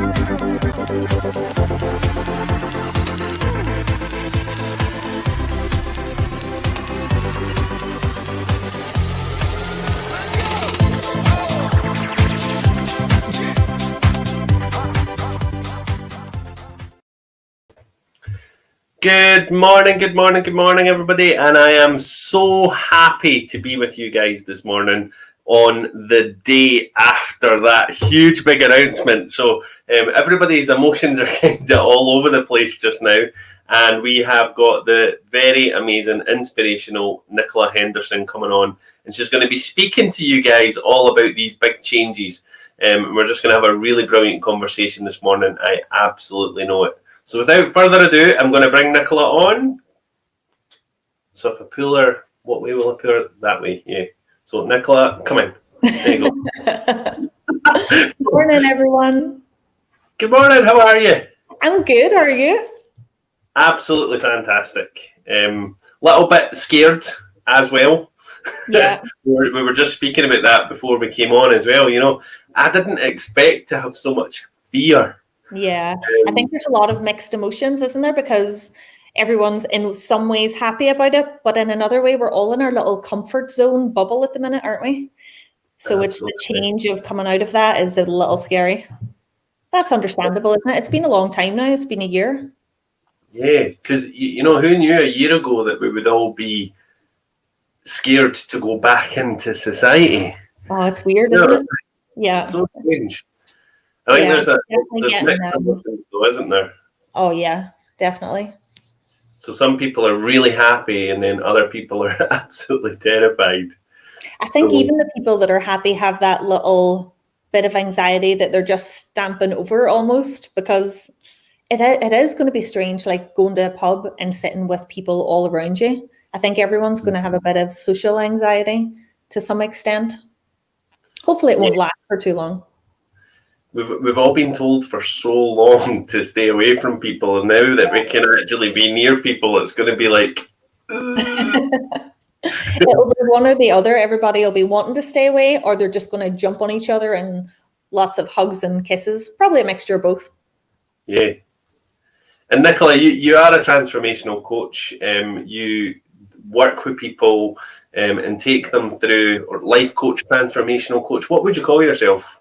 Good morning, everybody. And I am so happy to be with you guys this morning on the day after that huge big announcement. So everybody's emotions are kind of all over the place just now. And we have got the very amazing, inspirational Nichola Henderson coming on. And she's going to be speaking to you guys all about these big changes. We're just going to have a really brilliant conversation this morning. I absolutely know it. So without further ado, I'm going to bring Nichola on. So if I pull her, what way will I pull her? That way, yeah. So Nichola, come in. There you go. Good morning, everyone. Good morning, how are you? I'm good, how are you? Absolutely fantastic. Little bit scared as well. Yeah. we were just speaking about that before we came on as well. You know, I didn't expect to have so much fear. Yeah, I think there's a lot of mixed emotions, isn't there? Because everyone's in some ways happy about it, but in another way, we're all in our little comfort zone bubble at the minute, aren't we? So Absolutely. It's the change of coming out of that is a little scary. That's understandable, isn't it? It's been a long time now. It's been a year. Yeah, because, you know, who knew a year ago that we would all be scared to go back into society? Oh, it's weird, isn't it? Yeah. It's so strange. I think there's mixed emotions though, isn't there? Oh yeah, definitely. So some people are really happy and then other people are absolutely terrified. I think even the people that are happy have that little bit of anxiety that they're just stamping over almost, because it is going to be strange, like going to a pub and sitting with people all around you. I think everyone's going to have a bit of social anxiety to some extent. Hopefully it won't last for too long. We've all been told for so long to stay away from people, and now that we can actually be near people, it's going to be like it'll be one or the other. Everybody will be wanting to stay away, or they're just going to jump on each other and lots of hugs and kisses. Probably a mixture of both. Yeah. And Nichola, you are a transformational coach. You work with people and take them through, or life coach, transformational coach. What would you call yourself?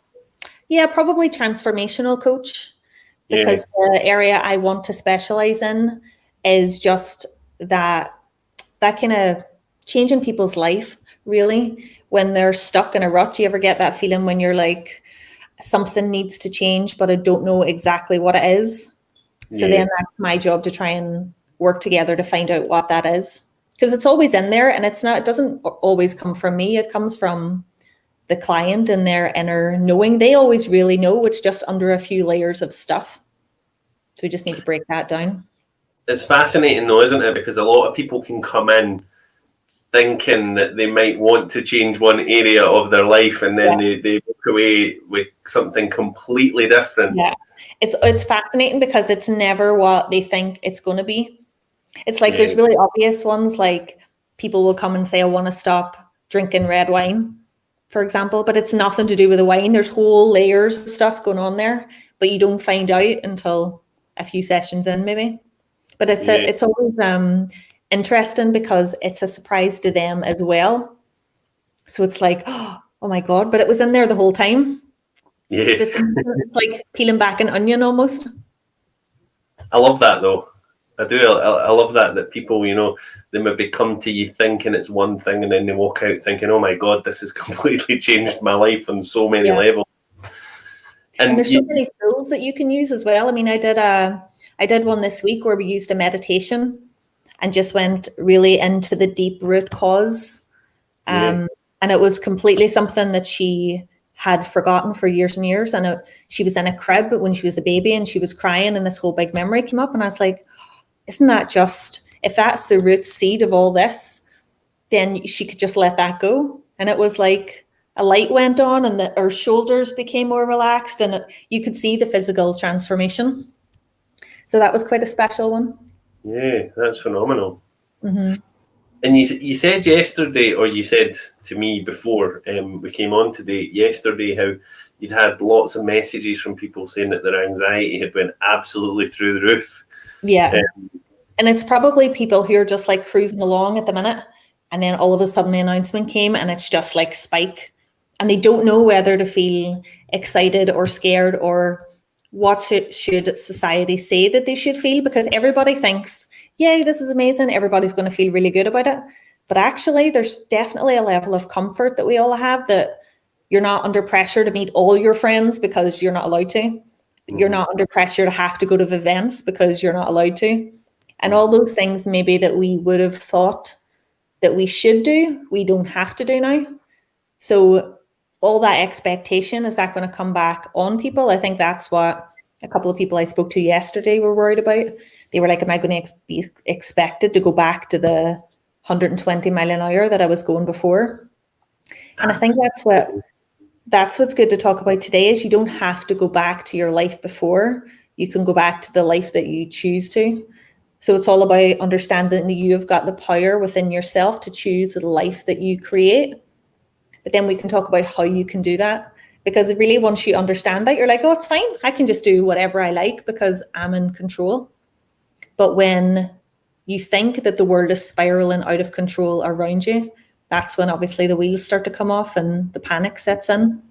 Yeah, probably transformational coach, because the area I want to specialize in is just that kind of changing people's life, really. When they're stuck in a rut, do you ever get that feeling when you're like, something needs to change, but I don't know exactly what it is? So then that's my job to try and work together to find out what that is. Because it's always in there, and it doesn't always come from me. It comes from the client and their inner knowing. They always really know. It's just under a few layers of stuff. So we just need to break that down. It's fascinating though, isn't it? Because a lot of people can come in thinking that they might want to change one area of their life, and then they walk away with something completely different. Yeah, it's fascinating because it's never what they think it's going to be. It's like there's really obvious ones, like people will come and say, I want to stop drinking red wine, for example, but it's nothing to do with the wine. There's whole layers of stuff going on there, but you don't find out until a few sessions in, maybe. But it's always interesting because it's a surprise to them as well. So it's like, oh my God, but it was in there the whole time. Yeah. It's like peeling back an onion almost. I love that though. I do. I love that people, you know, they maybe come to you thinking it's one thing and then they walk out thinking, oh my God, this has completely changed my life on so many levels. And there's so many tools that you can use as well. I mean, I did one this week where we used a meditation and just went really into the deep root cause. And it was completely something that she had forgotten for years and years. And she was in a crib when she was a baby and she was crying and this whole big memory came up. And I was like, isn't that just, if that's the root seed of all this, then she could just let that go. And it was like a light went on and her shoulders became more relaxed and you could see the physical transformation. So that was quite a special one. Yeah, that's phenomenal. Mm-hmm. And you said yesterday, or you said to me before we came on today, yesterday, how you'd had lots of messages from people saying that their anxiety had went absolutely through the roof. Yeah. And it's probably people who are just like cruising along at the minute. And then all of a sudden the announcement came and it's just like spike. And they don't know whether to feel excited or scared or what should society say that they should feel, because everybody thinks, yay, this is amazing. Everybody's going to feel really good about it. But actually, there's definitely a level of comfort that we all have, that you're not under pressure to meet all your friends because you're not allowed to. You're not under pressure to have to go to events because you're not allowed to. And all those things maybe that we would have thought that we should do, we don't have to do now. So all that expectation, is that going to come back on people? I think that's what a couple of people I spoke to yesterday were worried about. They were like, am I going to be expected to go back to the 120 mile an hour that I was going before? And I think that's what's good to talk about today, is you don't have to go back to your life before. You can go back to the life that you choose to. So it's all about understanding that you have got the power within yourself to choose the life that you create. But then we can talk about how you can do that. Because really, once you understand that, you're like, oh, it's fine. I can just do whatever I like because I'm in control. But when you think that the world is spiraling out of control around you, that's when obviously the wheels start to come off and the panic sets in.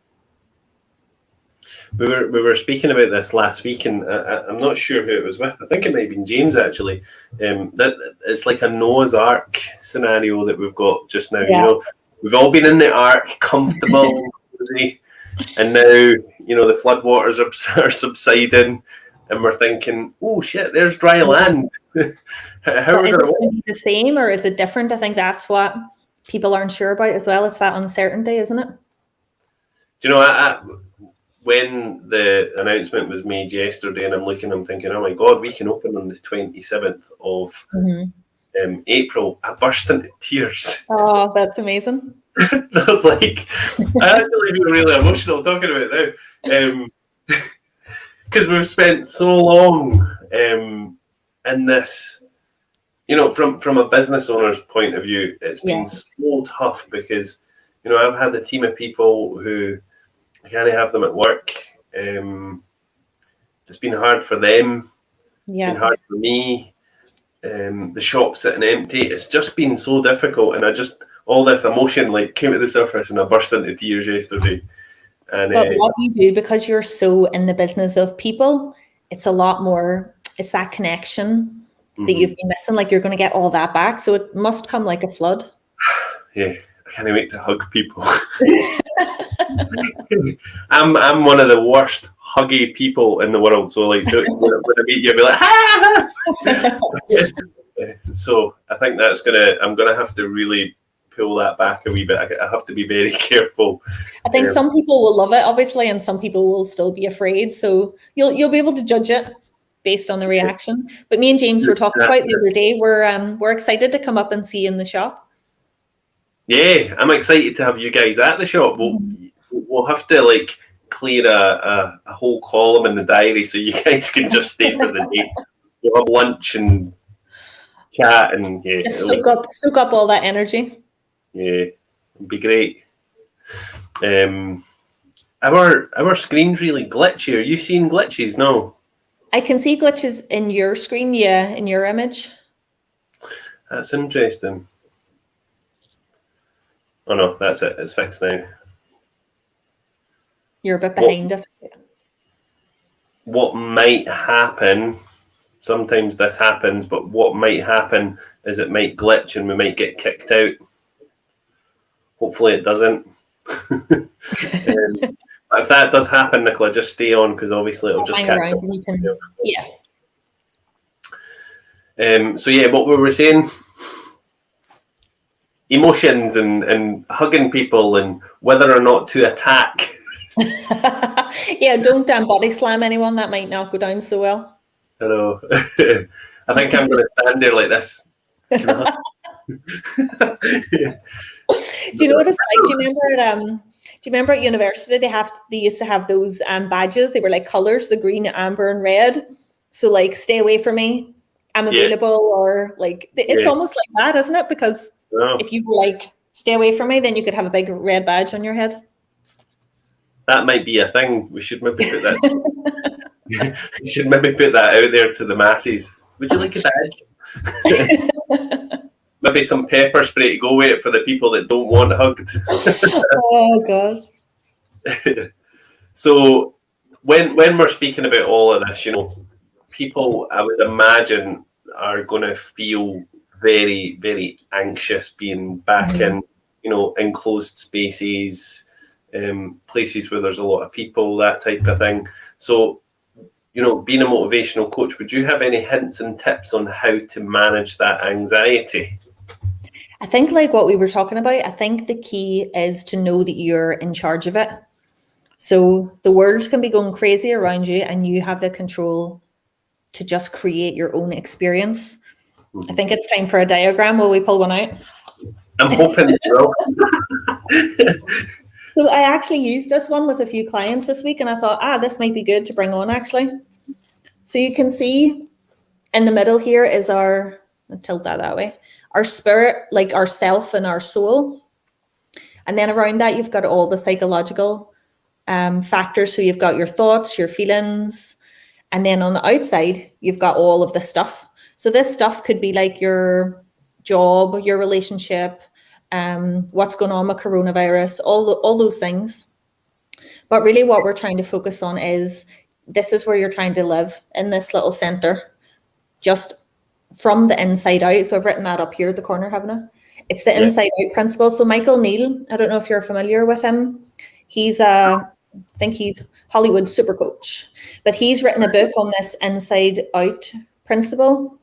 We were speaking about this last week, and I'm not sure who it was with. I think it might have been James, actually. That it's like a Noah's Ark scenario that we've got just now. Yeah. We've all been in the Ark, comfortable, and now the floodwaters are subsiding, and we're thinking, oh shit, there's dry land. How are we going to be the same, or is it different? I think that's what people aren't sure about as well. It's that uncertainty, isn't it? Do you know, when the announcement was made yesterday, and I'm thinking, oh my God, we can open on the 27th of April. I burst into tears. Oh, that's amazing. I was like, I actually feel really emotional talking about it now. Because we've spent so long in this, from a business owner's point of view, it's been so tough because, I've had a team of people who I can't have them at work. It's been hard for them. Yeah. It's been hard for me. The shop sitting empty. It's just been so difficult, and all this emotion came to the surface, and I burst into tears yesterday. And but what you do, because you're so in the business of people, it's a lot more. It's that connection that you've been missing. Like, you're going to get all that back, so it must come like a flood. Yeah, I can't wait to hug people. I'm one of the worst huggy people in the world. So when I meet you, I'll be like, ah! So I think I'm gonna have to really pull that back a wee bit. I have to be very careful. I think some people will love it, obviously, and some people will still be afraid. So you'll be able to judge it based on the reaction. But me and James were talking about the other day. We're excited to come up and see you in the shop. Yeah, I'm excited to have you guys at the shop. We'll have to clear a whole column in the diary so you guys can just stay for the day. We'll have lunch and chat and just soak up all that energy. Yeah, it'd be great. Our screen's really glitchy. Are you seeing glitches? No. I can see glitches in your screen, in your image. That's interesting. Oh no, that's it. It's fixed now. You're a bit behind it. What might happen, sometimes this happens, but what might happen is it might glitch and we might get kicked out. Hopefully it doesn't. If that does happen, Nichola, just stay on, because obviously it'll just catch up. What we were saying, emotions and hugging people and whether or not to attack. Don't body slam anyone. That might not go down so well. I know. I think I'm going to stand there like this. Do you know what it's like? Do you remember at university they used to have those badges? They were like colours, the green, amber, and red. So stay away from me. I'm available, or it's almost like that, isn't it? Because No. If you were like, stay away from me, then you could have a big red badge on your head. That might be a thing. We should maybe put that. We should maybe put that out there to the masses. Would you like a badge? Maybe some pepper spray to go with it for the people that don't want hugged. Oh God. So when we're speaking about all of this, people, I would imagine, are going to feel very, very anxious being back in, enclosed spaces, places where there's a lot of people, that type of thing. So, being a motivational coach, would you have any hints and tips on how to manage that anxiety? I think like what we were talking about, I think the key is to know that you're in charge of it. So the world can be going crazy around you and you have the control to just create your own experience. I think it's time for a diagram. Will we pull one out? I'm hoping you will. So I actually used this one with a few clients this week and I thought, this might be good to bring on actually. So you can see in the middle here is I'll tilt that way, our spirit, like our self and our soul. And then around that, you've got all the psychological factors. So you've got your thoughts, your feelings. And then on the outside, you've got all of the stuff. So this stuff could be like your job, your relationship, what's going on with coronavirus, all those things. But really what we're trying to focus on is this is where you're trying to live in this little center, just from the inside out. So I've written that up here at the corner, haven't I? It's the inside out principle. So Michael Neal, I don't know if you're familiar with him. He's I think he's Hollywood's super coach, but he's written a book on this inside out principle.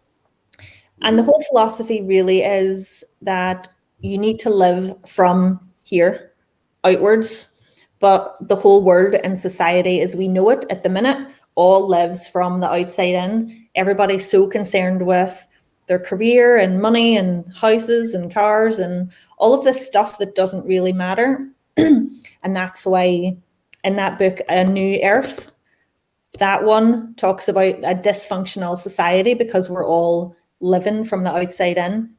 And the whole philosophy really is that you need to live from here outwards, but the whole world and society as we know it at the minute all lives from the outside in. Everybody's so concerned with their career and money and houses and cars and all of this stuff that doesn't really matter. And that's why in that book, A New Earth, that one talks about a dysfunctional society because we're all living from the outside in,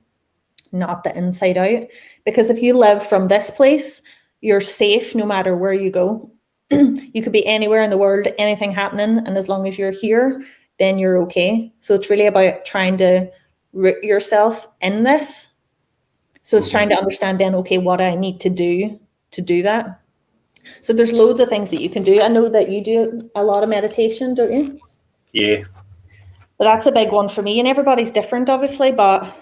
not the inside out. Because if you live from this place, you're safe no matter where you go. You could be anywhere in the world, anything happening, and as long as you're here, then you're okay. So it's really about trying to root yourself in this. So it's trying to understand then, okay, what I need to do that. So there's loads of things that you can do. I know that you do a lot of meditation, don't you? Yeah. But that's a big one for me, and everybody's different, obviously, but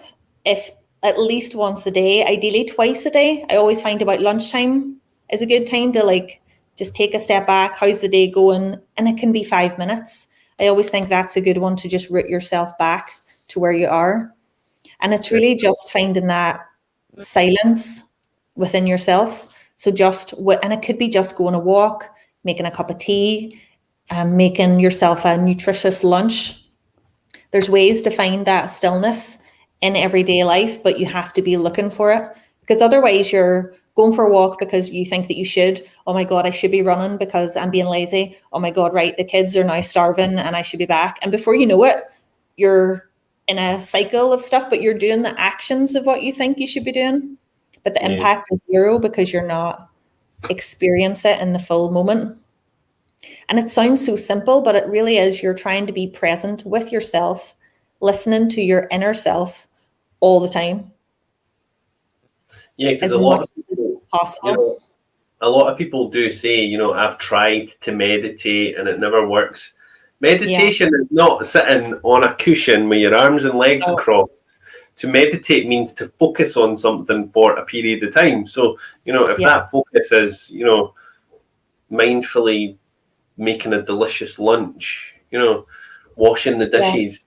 if at least once a day, ideally twice a day, I always find about lunchtime is a good time to like just take a step back. How's the day going? And it can be 5 minutes. I always think that's a good one to just root yourself back to where you are. And it's really just finding that silence within yourself. So and it could be just going a walk, making a cup of tea, making yourself a nutritious lunch. There's ways to find that stillness in everyday life, but you have to be looking for it, because otherwise you're going for a walk because you think that you should. Oh my God, I should be running because I'm being lazy. Oh my God, right, the kids are now starving and I should be back. And before you know it, you're in a cycle of stuff, but you're doing the actions of what you think you should be doing. But the impact is zero because you're not experiencing it in the full moment. And it sounds so simple, but it really is. You're trying to be present with yourself, listening to your inner self all the time. Yeah, because a lot of people do say, I've tried to meditate and it never works. Meditation is not sitting on a cushion with your arms and legs crossed. To meditate means to focus on something for a period of time. So, if that focus is, mindfully making a delicious lunch, washing the dishes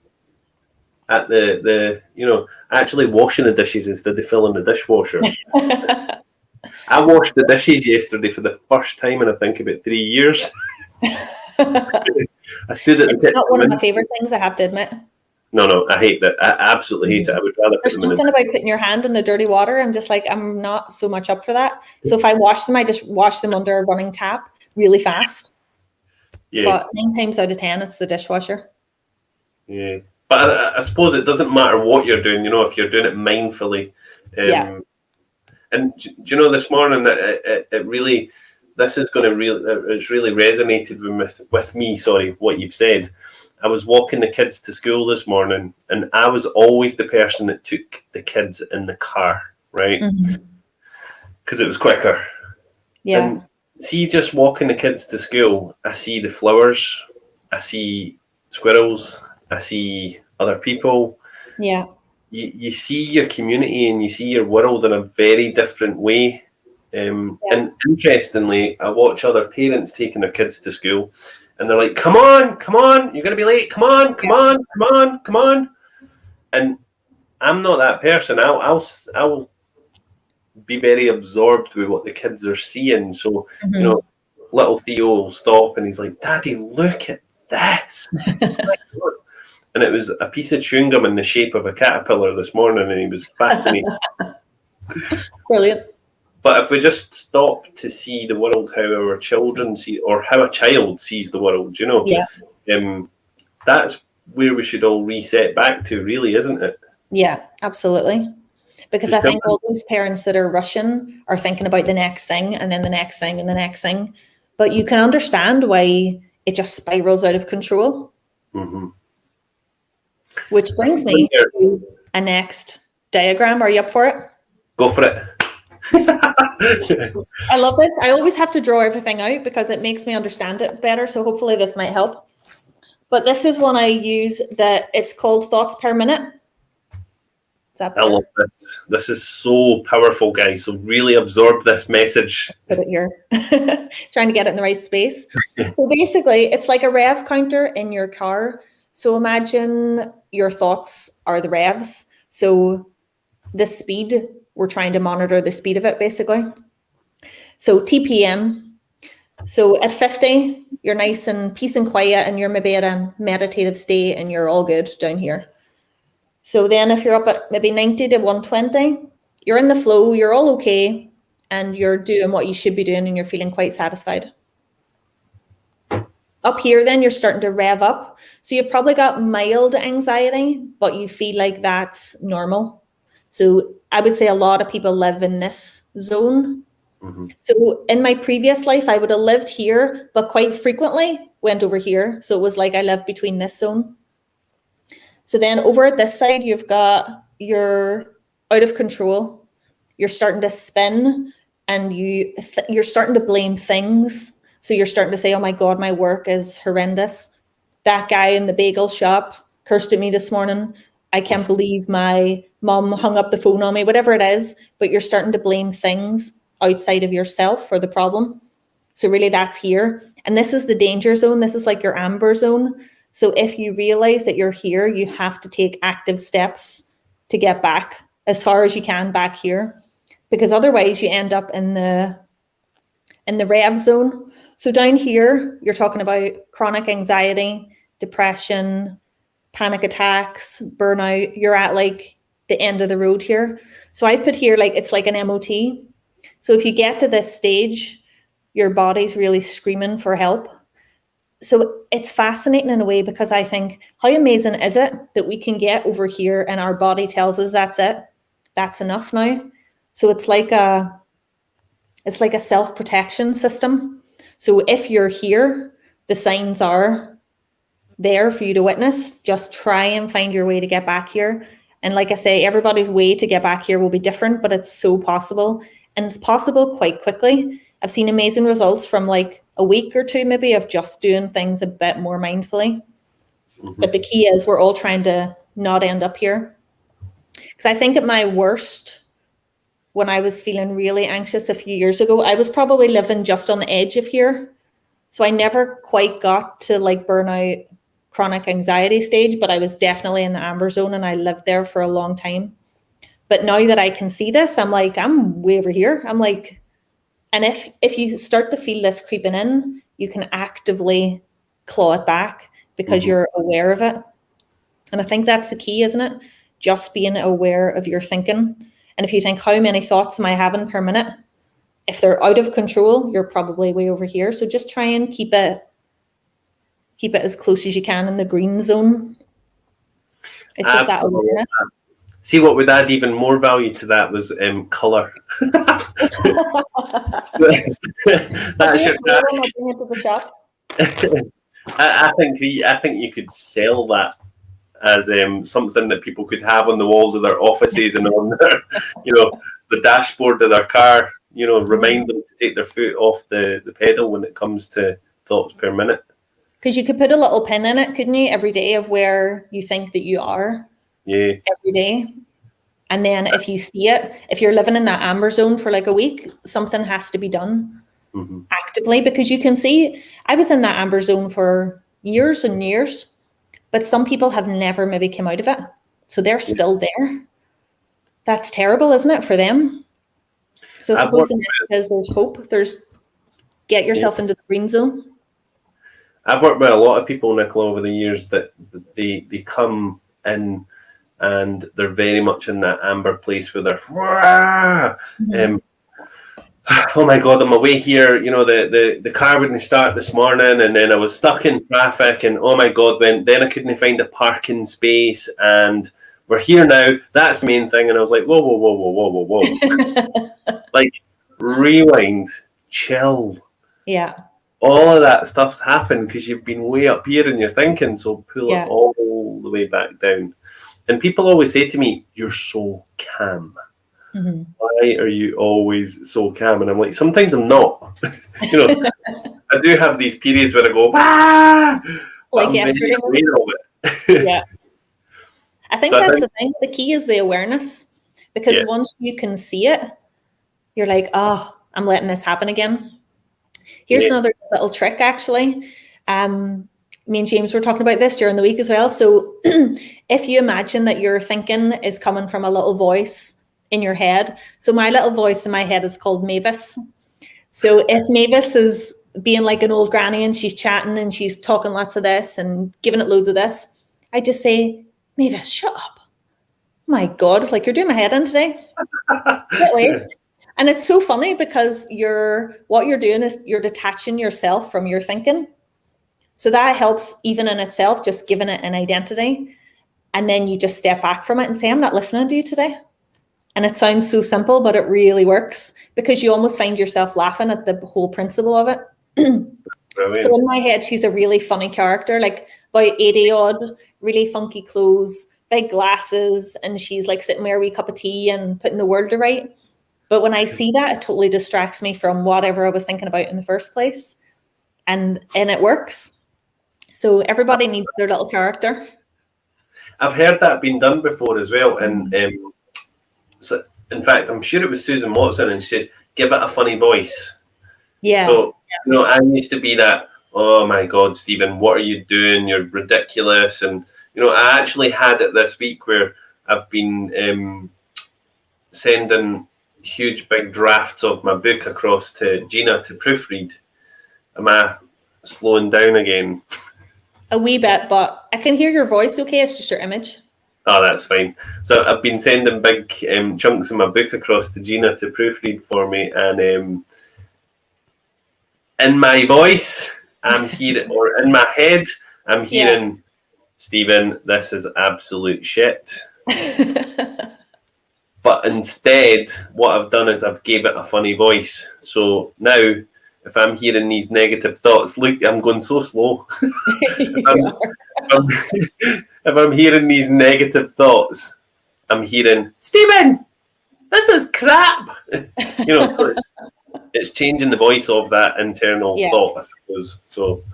at actually washing the dishes instead of filling the dishwasher. I washed the dishes yesterday for the first time in I think about 3 years. I stood at the kitchen. It's not one of my favorite things, I have to admit. No, I hate that. I absolutely hate it. I would rather. There's something about putting your hand in the dirty water. I'm just like, I'm not so much up for that. So if I wash them, I just wash them under a running tap really fast. Yeah. But 9 times out of 10, it's the dishwasher. Yeah. But I suppose it doesn't matter what you're doing, if you're doing it mindfully. Yeah. And do you know, this morning, it really, this is going to really, it's really resonated with me, sorry, what you've said. I was walking the kids to school this morning, and I was always the person that took the kids in the car, right? Because it was quicker. Yeah. And see, just walking the kids to school, I see the flowers, I see squirrels, I see other people. Yeah. You see your community and you see your world in a very different way. And interestingly, I watch other parents taking their kids to school, and they're like, come on, you're going to be late. Come on, come on. And I'm not that person. I'll be very absorbed with what the kids are seeing. So, little Theo will stop and he's like, Daddy, look at this. And it was a piece of chewing gum in the shape of a caterpillar this morning, and he was fascinated. Brilliant. But if we just stop to see the world how our children see, or how a child sees the world, that's where we should all reset back to, really, isn't it? Yeah, absolutely. Because I think all those parents that are rushing are thinking about the next thing and then the next thing and the next thing. But you can understand why it just spirals out of control. Which brings me to a next diagram. Are you up for it? Go for it. I love this. I always have to draw everything out because it makes me understand it better. So hopefully this might help. But this is one I use that it's called thoughts per minute. I love this. This is so powerful, guys. So really absorb this message. Put it here. Trying to get it in the right space. So basically, it's like a rev counter in your car. So imagine your thoughts are the revs. So the speed, we're trying to monitor the speed of it, basically. So TPM. So at 50, you're nice and peace and quiet, and you're maybe at a meditative state, and you're all good down here. So then if you're up at maybe 90 to 120, you're in the flow, you're all okay, and you're doing what you should be doing, and you're feeling quite satisfied. Up here, then you're starting to rev up. So you've probably got mild anxiety, but you feel like that's normal. So I would say a lot of people live in this zone. So in my previous life, I would have lived here, but quite frequently went over here. So it was like I lived between this zone. So then over at this side, you've got you're out of control. You're starting to spin, and you're starting to blame things. So you're starting to say, oh my God, my work is horrendous. That guy in the bagel shop cursed at me this morning. I can't believe my mom hung up the phone on me, whatever it is. But you're starting to blame things outside of yourself for the problem. So really that's here. And this is the danger zone. This is like your amber zone. So if you realize that you're here, you have to take active steps to get back as far as you can back here, because otherwise you end up in the rev zone. So down here, you're talking about chronic anxiety, depression, panic attacks, burnout. You're at like the end of the road here. So I've put here like it's like an MOT. So if you get to this stage, your body's really screaming for help. So it's fascinating in a way, because I think, how amazing is it that we can get over here and our body tells us that's it, that's enough now. So it's like a self-protection system. So if you're here, the signs are there for you to witness. Just try and find your way to get back here. And like I say, everybody's way to get back here will be different, but it's so possible. And it's possible quite quickly. I've seen amazing results from like a week or two, maybe, of just doing things a bit more mindfully. But the key is we're all trying to not end up here. Because I think at my worst, when I was feeling really anxious a few years ago, I was probably living just on the edge of here. So I never quite got to like burnout, chronic anxiety stage, but I was definitely in the amber zone, and I lived there for a long time. But now that I can see this, I'm like, I'm way over here. I'm like, and if you start to feel this creeping in, you can actively claw it back because you're aware of it. And I think that's the key, isn't it? Just being aware of your thinking. And if you think, how many thoughts am I having per minute? If they're out of control, you're probably way over here. So just try and keep it as close as you can in the green zone. It's just that awareness. See, what would add even more value to that was colour. That's your task. I think you could sell that as something that people could have on the walls of their offices and on their, the dashboard of their car. Remind them to take their foot off the pedal when it comes to thoughts per minute. Because you could put a little pin in it, couldn't you, every day of where you think that you are. Yeah. Every day. And then if you see it, if you're living in that amber zone for like a week, something has to be done actively, because you can see I was in that amber zone for years and years, but some people have never maybe come out of it. So they're still there. That's terrible, isn't it, for them? So I suppose the message is there's hope. Get yourself into the green zone. I've worked with a lot of people, Nichola, over the years that they come in and they're very much in that amber place where they're, oh my God, I'm away here. The car wouldn't start this morning, and then I was stuck in traffic, and oh my God, then I couldn't find a parking space, and we're here now. That's the main thing. And I was like, whoa. Like, rewind, chill. Yeah. All of that stuff's happened because you've been way up here in your thinking, so pull it all the way back down. And people always say to me, you're so calm. Why are you always so calm? And I'm like, sometimes I'm not. I do have these periods where I go, like yesterday. Yeah. I think that's the thing. The key is the awareness, because once you can see it, you're like, oh, I'm letting this happen again. Here's another little trick, actually. Me and James were talking about this during the week as well. So if you imagine that your thinking is coming from a little voice in your head. So my little voice in my head is called Mavis. So if Mavis is being like an old granny and she's chatting and she's talking lots of this and giving it loads of this, I just say, Mavis, shut up. My God, like you're doing my head in today. And it's so funny because what you're doing is you're detaching yourself from your thinking. So that helps even in itself, just giving it an identity. And then you just step back from it and say, I'm not listening to you today. And it sounds so simple, but it really works because you almost find yourself laughing at the whole principle of it. So in my head, she's a really funny character, like about 80 odd, really funky clothes, big glasses, and she's like sitting there with a cup of tea and putting the world to right. But when I see that, it totally distracts me from whatever I was thinking about in the first place. And it works. So everybody needs their little character. I've heard that being done before as well. And so, in fact, I'm sure it was Susan Watson, and she says, give it a funny voice. Yeah. So, I used to be that, oh my God, Stephen, what are you doing? You're ridiculous. And, I actually had it this week where I've been sending huge big drafts of my book across to Gina to proofread. Am I slowing down again? A wee bit, but I can hear your voice okay. It's just your image. Oh, that's fine. So I've been sending big chunks of my book across to Gina to proofread for me, and in my voice, I'm hearing, or in my head, I'm hearing, Stephen, this is absolute shit. But instead, what I've done is I've gave it a funny voice. So now, if I'm hearing these negative thoughts, look, I'm going so slow. If I'm hearing these negative thoughts, I'm hearing, Stephen, this is crap. So it's changing the voice of that internal thought, I suppose. So,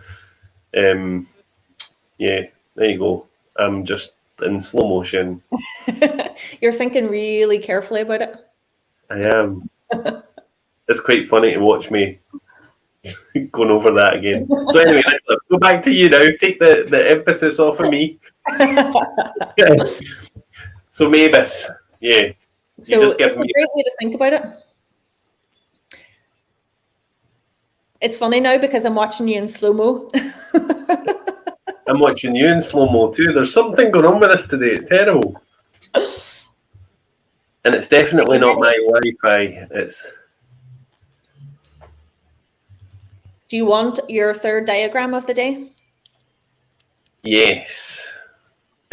there you go. I'm just in slow motion. You're thinking really carefully about it. I am. It's quite funny to watch me going over that again. So anyway, go back to you now. Take the emphasis off of me. So Mavis, you just give me a great way to think about it. It's funny now because I'm watching you in slow-mo. I'm watching you in slow-mo too. There's something going on with us today. It's terrible. And it's definitely not my Wi-Fi. Do you want your third diagram of the day? Yes.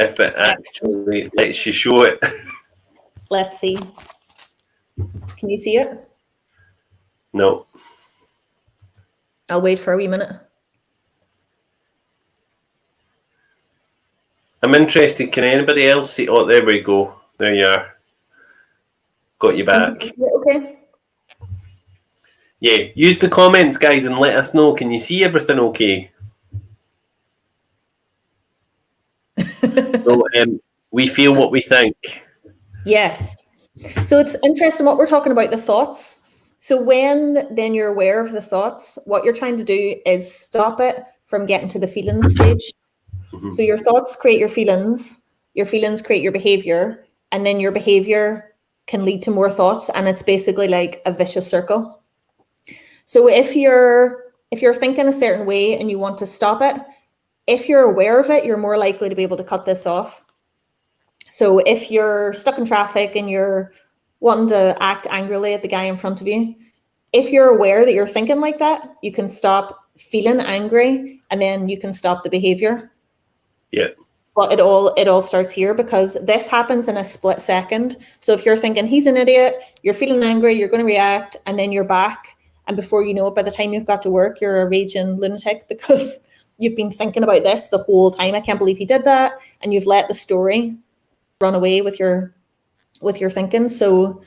if it actually lets you show it. Let's see. Can you see it? No. I'll wait for a wee minute. I'm interested. Can anybody else see? Oh, there we go. There you are. Got you back. Okay. Yeah, use the comments, guys, and let us know. Can you see everything okay? So, we feel what we think. Yes. So it's interesting what we're talking about, the thoughts. So when then you're aware of the thoughts, what you're trying to do is stop it from getting to the feelings stage. Mm-hmm. So your thoughts create your feelings create your behavior, and then your behavior can lead to more thoughts, and it's basically like a vicious circle. So if you're thinking a certain way and you want to stop it, if you're aware of it, you're more likely to be able to cut this off. So if you're stuck in traffic and you're wanting to act angrily at the guy in front of you, if you're aware that you're thinking like that, you can stop feeling angry, and then you can stop the behavior. Yeah. But it all starts here, because this happens in a split second. So if you're thinking he's an idiot, you're feeling angry, you're going to react, and then you're back. And before you know it, by the time you've got to work, you're a raging lunatic because you've been thinking about this the whole time. I can't believe he did that. And you've let the story run away with your thinking. So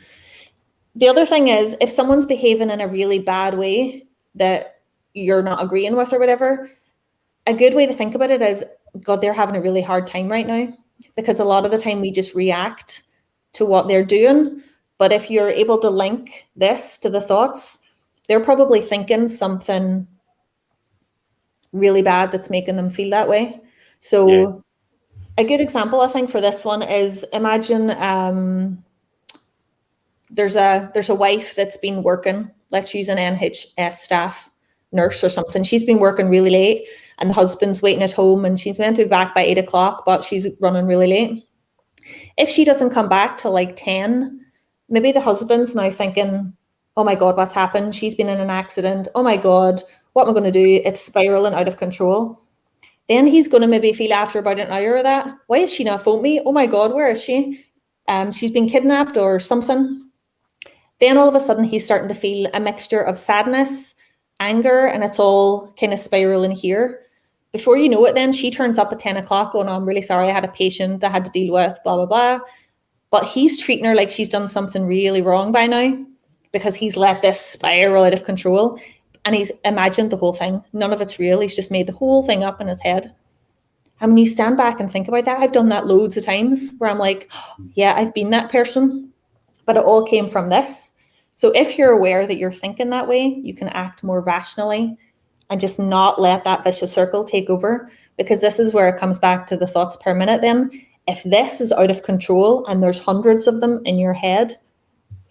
the other thing is, if someone's behaving in a really bad way that you're not agreeing with or whatever, a good way to think about it is, God, they're having a really hard time right now, because a lot of the time we just react to what they're doing. But if you're able to link this to the thoughts, they're probably thinking something really bad that's making them feel that way. So a good example, I think, for this one is, imagine there's a wife that's been working, let's use an NHS staff nurse or something. She's been working really late, and the husband's waiting at home, and she's meant to be back by 8 o'clock, but she's running really late. If she doesn't come back till like 10, maybe the husband's now thinking, oh my God, what's happened? She's been in an accident. Oh my God, what am I going to do? It's spiraling out of control. Then he's going to maybe feel after about an hour of that, why is she not phoned me? Oh my God, where is she? She's been kidnapped or something. Then all of a sudden he's starting to feel a mixture of sadness, anger, and it's all kind of spiraling here. Before you know it, then she turns up at 10 o'clock going, oh, I'm really sorry, I had a patient I had to deal with, blah, blah, blah. But he's treating her like she's done something really wrong by now, because he's let this spiral out of control, and he's imagined the whole thing. None of it's real. He's just made the whole thing up in his head. And when you stand back and think about that, I've done that loads of times where I'm like, yeah, I've been that person, but it all came from this. So if you're aware that you're thinking that way, you can act more rationally and just not let that vicious circle take over, because this is where it comes back to the thoughts per minute. Then if this is out of control and there's hundreds of them in your head,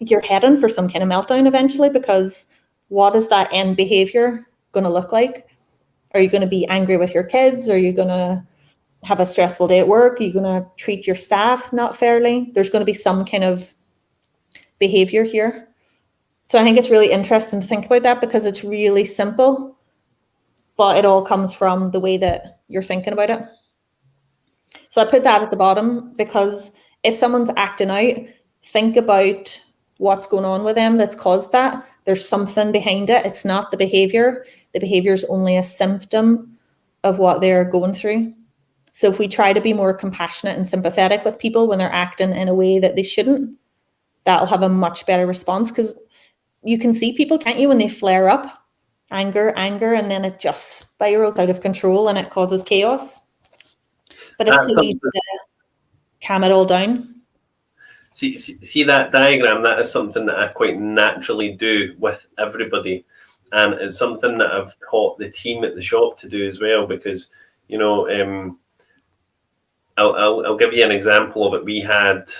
you're heading for some kind of meltdown eventually, because what is that end behavior going to look like? Are you going to be angry with your kids? Are you going to have a stressful day at work? Are you going to treat your staff not fairly? There's going to be some kind of behavior here. So I think it's really interesting to think about that, because it's really simple, but it all comes from the way that you're thinking about it. So I put that at the bottom, because if someone's acting out, think about what's going on with them that's caused that. There's something behind it. It's not the behavior. The behavior is only a symptom of what they're going through. So if we try to be more compassionate and sympathetic with people when they're acting in a way that they shouldn't, that'll have a much better response, because you can see people, can't you, when they flare up, anger, and then it just spirals out of control and it causes chaos. But it's so easy to calm it all down. See that diagram? That is something that I quite naturally do with everybody, and it's something that I've taught the team at the shop to do as well. Because I'll give you an example of it. We had,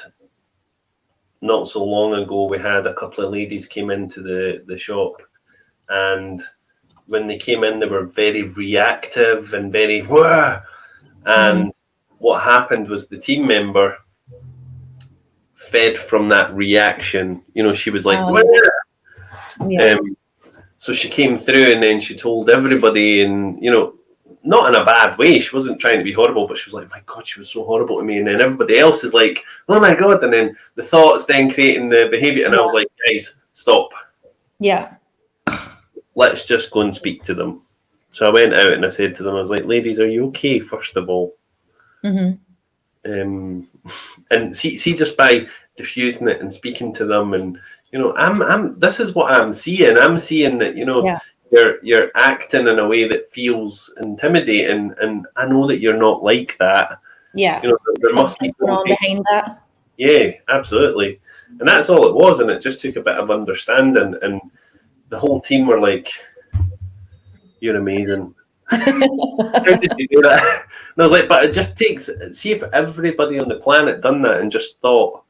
not so long ago, we had a couple of ladies came into the shop, and when they came in, they were very reactive and very wah. And what happened was the team member fed from that reaction. She was like, so she came through, and then she told everybody, and not in a bad way. She wasn't trying to be horrible, but she was like, my God, she was so horrible to me. And then everybody else is like, oh my God. And then the thoughts then creating the behavior. And I was like, guys, stop. Yeah. Let's just go and speak to them. So I went out and I said to them, I was like, ladies, are you okay, first of all? Mm-hmm. And see, just by diffusing it and speaking to them, and this is what I'm seeing. I'm seeing that you're acting in a way that feels intimidating, and I know that you're not like that. Yeah, there must be something behind that. Yeah, absolutely, and that's all it was. And it just took a bit of understanding, and the whole team were like, "You're amazing." How did you do that? And I was like, but it just takes, see if everybody on the planet done that and just thought,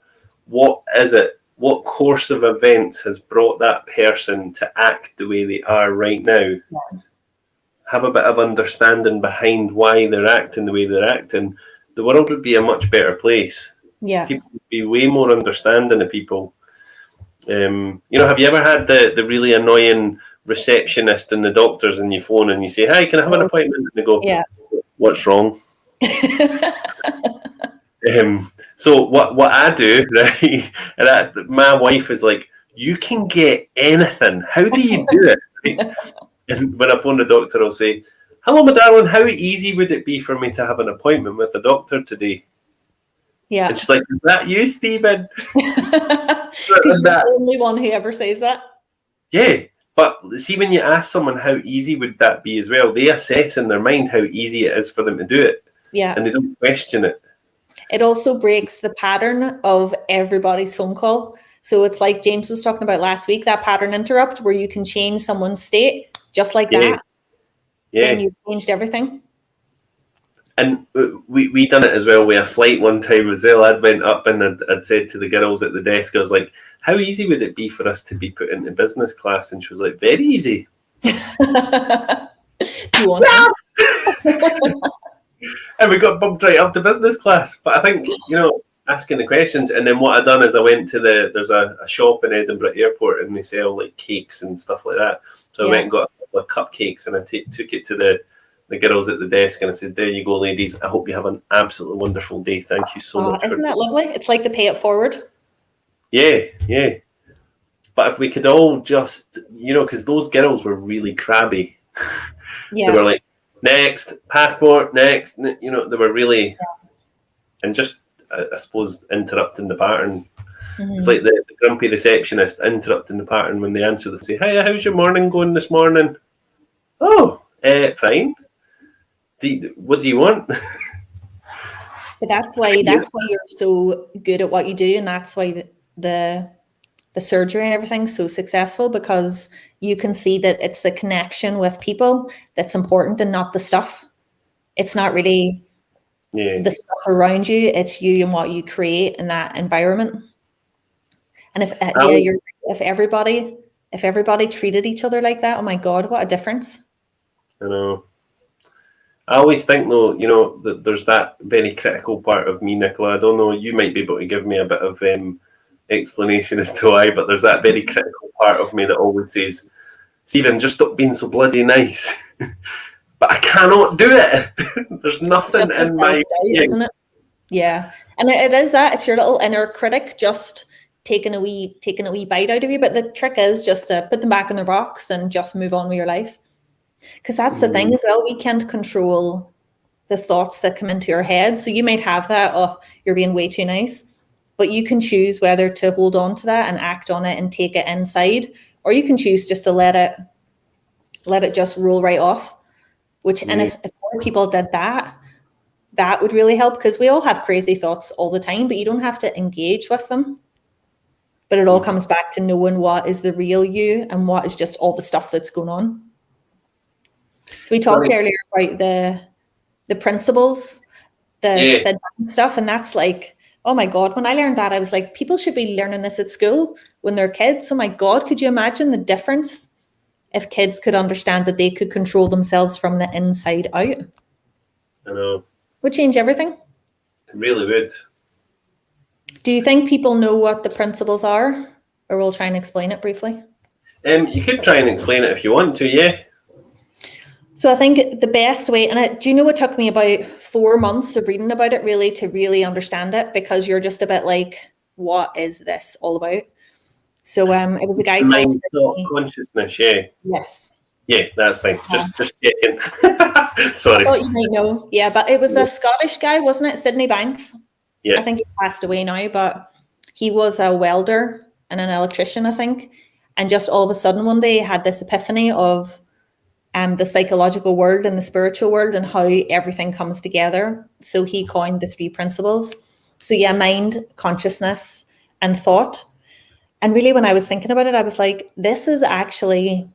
what is it? What course of events has brought that person to act the way they are right now? Yeah. Have a bit of understanding behind why they're acting the way they're acting. The world would be a much better place. Yeah. People would be way more understanding of people. Have you ever had the really annoying receptionist and the doctors and you phone and you say, hi, can I have an appointment? And they go, what's wrong? So what I do, right, and my wife is like, you can get anything. How do you do it? Right? And when I phone the doctor, I'll say, hello, my darling, how easy would it be for me to have an appointment with a doctor today? Yeah. And she's like, is that you, Stephen? Because you're the only one who ever says that. Yeah. But see, when you ask someone how easy would that be as well, they assess in their mind how easy it is for them to do it. Yeah. And they don't question it. It also breaks the pattern of everybody's phone call. So it's like James was talking about last week, that pattern interrupt where you can change someone's state just like that. Yeah. And you've changed everything. And we done it as well with a flight one time as well. I'd went up and I'd said to the girls at the desk, I was like, how easy would it be for us to be put into business class? And she was like, very easy. Do you want yes! And we got bumped right up to business class. But I think, asking the questions. And then what I done is I went to there's a shop in Edinburgh Airport and they sell like cakes and stuff like that. So I went and got a couple of cupcakes and I took it to the girls at the desk and I said, there you go, ladies. I hope you have an absolutely wonderful day. Thank you so much. Isn't that lovely? It's like the pay it forward. Yeah. But if we could all just, because those girls were really crabby. Yeah. They were like, next, passport, next. They were really, and just, I suppose, interrupting the pattern. Mm-hmm. It's like the grumpy receptionist interrupting the pattern when they answer. They say, hey, how's your morning going this morning? Oh, fine. What do you want? But that's why you're so good at what you do, and that's why the surgery and everything's so successful, because you can see that it's the connection with people that's important and not the stuff. It's not really the stuff around you, it's you and what you create in that environment. And if everybody treated each other like that, oh my God, what a difference. I know. I always think, though, that there's that very critical part of me, Nichola. I don't know, you might be able to give me a bit of explanation as to why, but there's that very critical part of me that always says, Stephen, just stop being so bloody nice. But I cannot do it. There's nothing in my way. Isn't it? Yeah. And it is that. It's your little inner critic just taking a wee bite out of you. But the trick is just to put them back in their box and just move on with your life. Because that's the thing as well. We can't control the thoughts that come into your head. So you might have that, oh, you're being way too nice. But you can choose whether to hold on to that and act on it and take it inside. Or you can choose just to let it just roll right off. And if more people did that, that would really help, because we all have crazy thoughts all the time, but you don't have to engage with them. But it all comes back to knowing what is the real you and what is just all the stuff that's going on. So we talked earlier about the principles, the sit down stuff, and that's like, oh my God, when I learned that, I was like, people should be learning this at school when they're kids. Oh my God, could you imagine the difference if kids could understand that they could control themselves from the inside out? I know. Would change everything. It really would. Do you think people know what the principles are? Or we'll try and explain it briefly? You could try and explain it if you want to, yeah. So I think the best way, and do you know, it took me about 4 months of reading about it really to really understand it, because you're just a bit like, what is this all about? So it was a guy called Mind, thought, Sydney. consciousness, yeah. Yes. Yeah, that's fine. Just checking. I Sorry. thought you might know. Yeah, but it was a Scottish guy, wasn't it? Sydney Banks. Yeah. I think he passed away now, but he was a welder and an electrician, I think. And just all of a sudden one day he had this epiphany of the psychological world and the spiritual world and how everything comes together. So he coined the 3 principles. So yeah, mind, consciousness, and thought. And really, when I was thinking about it, I was like, this is actually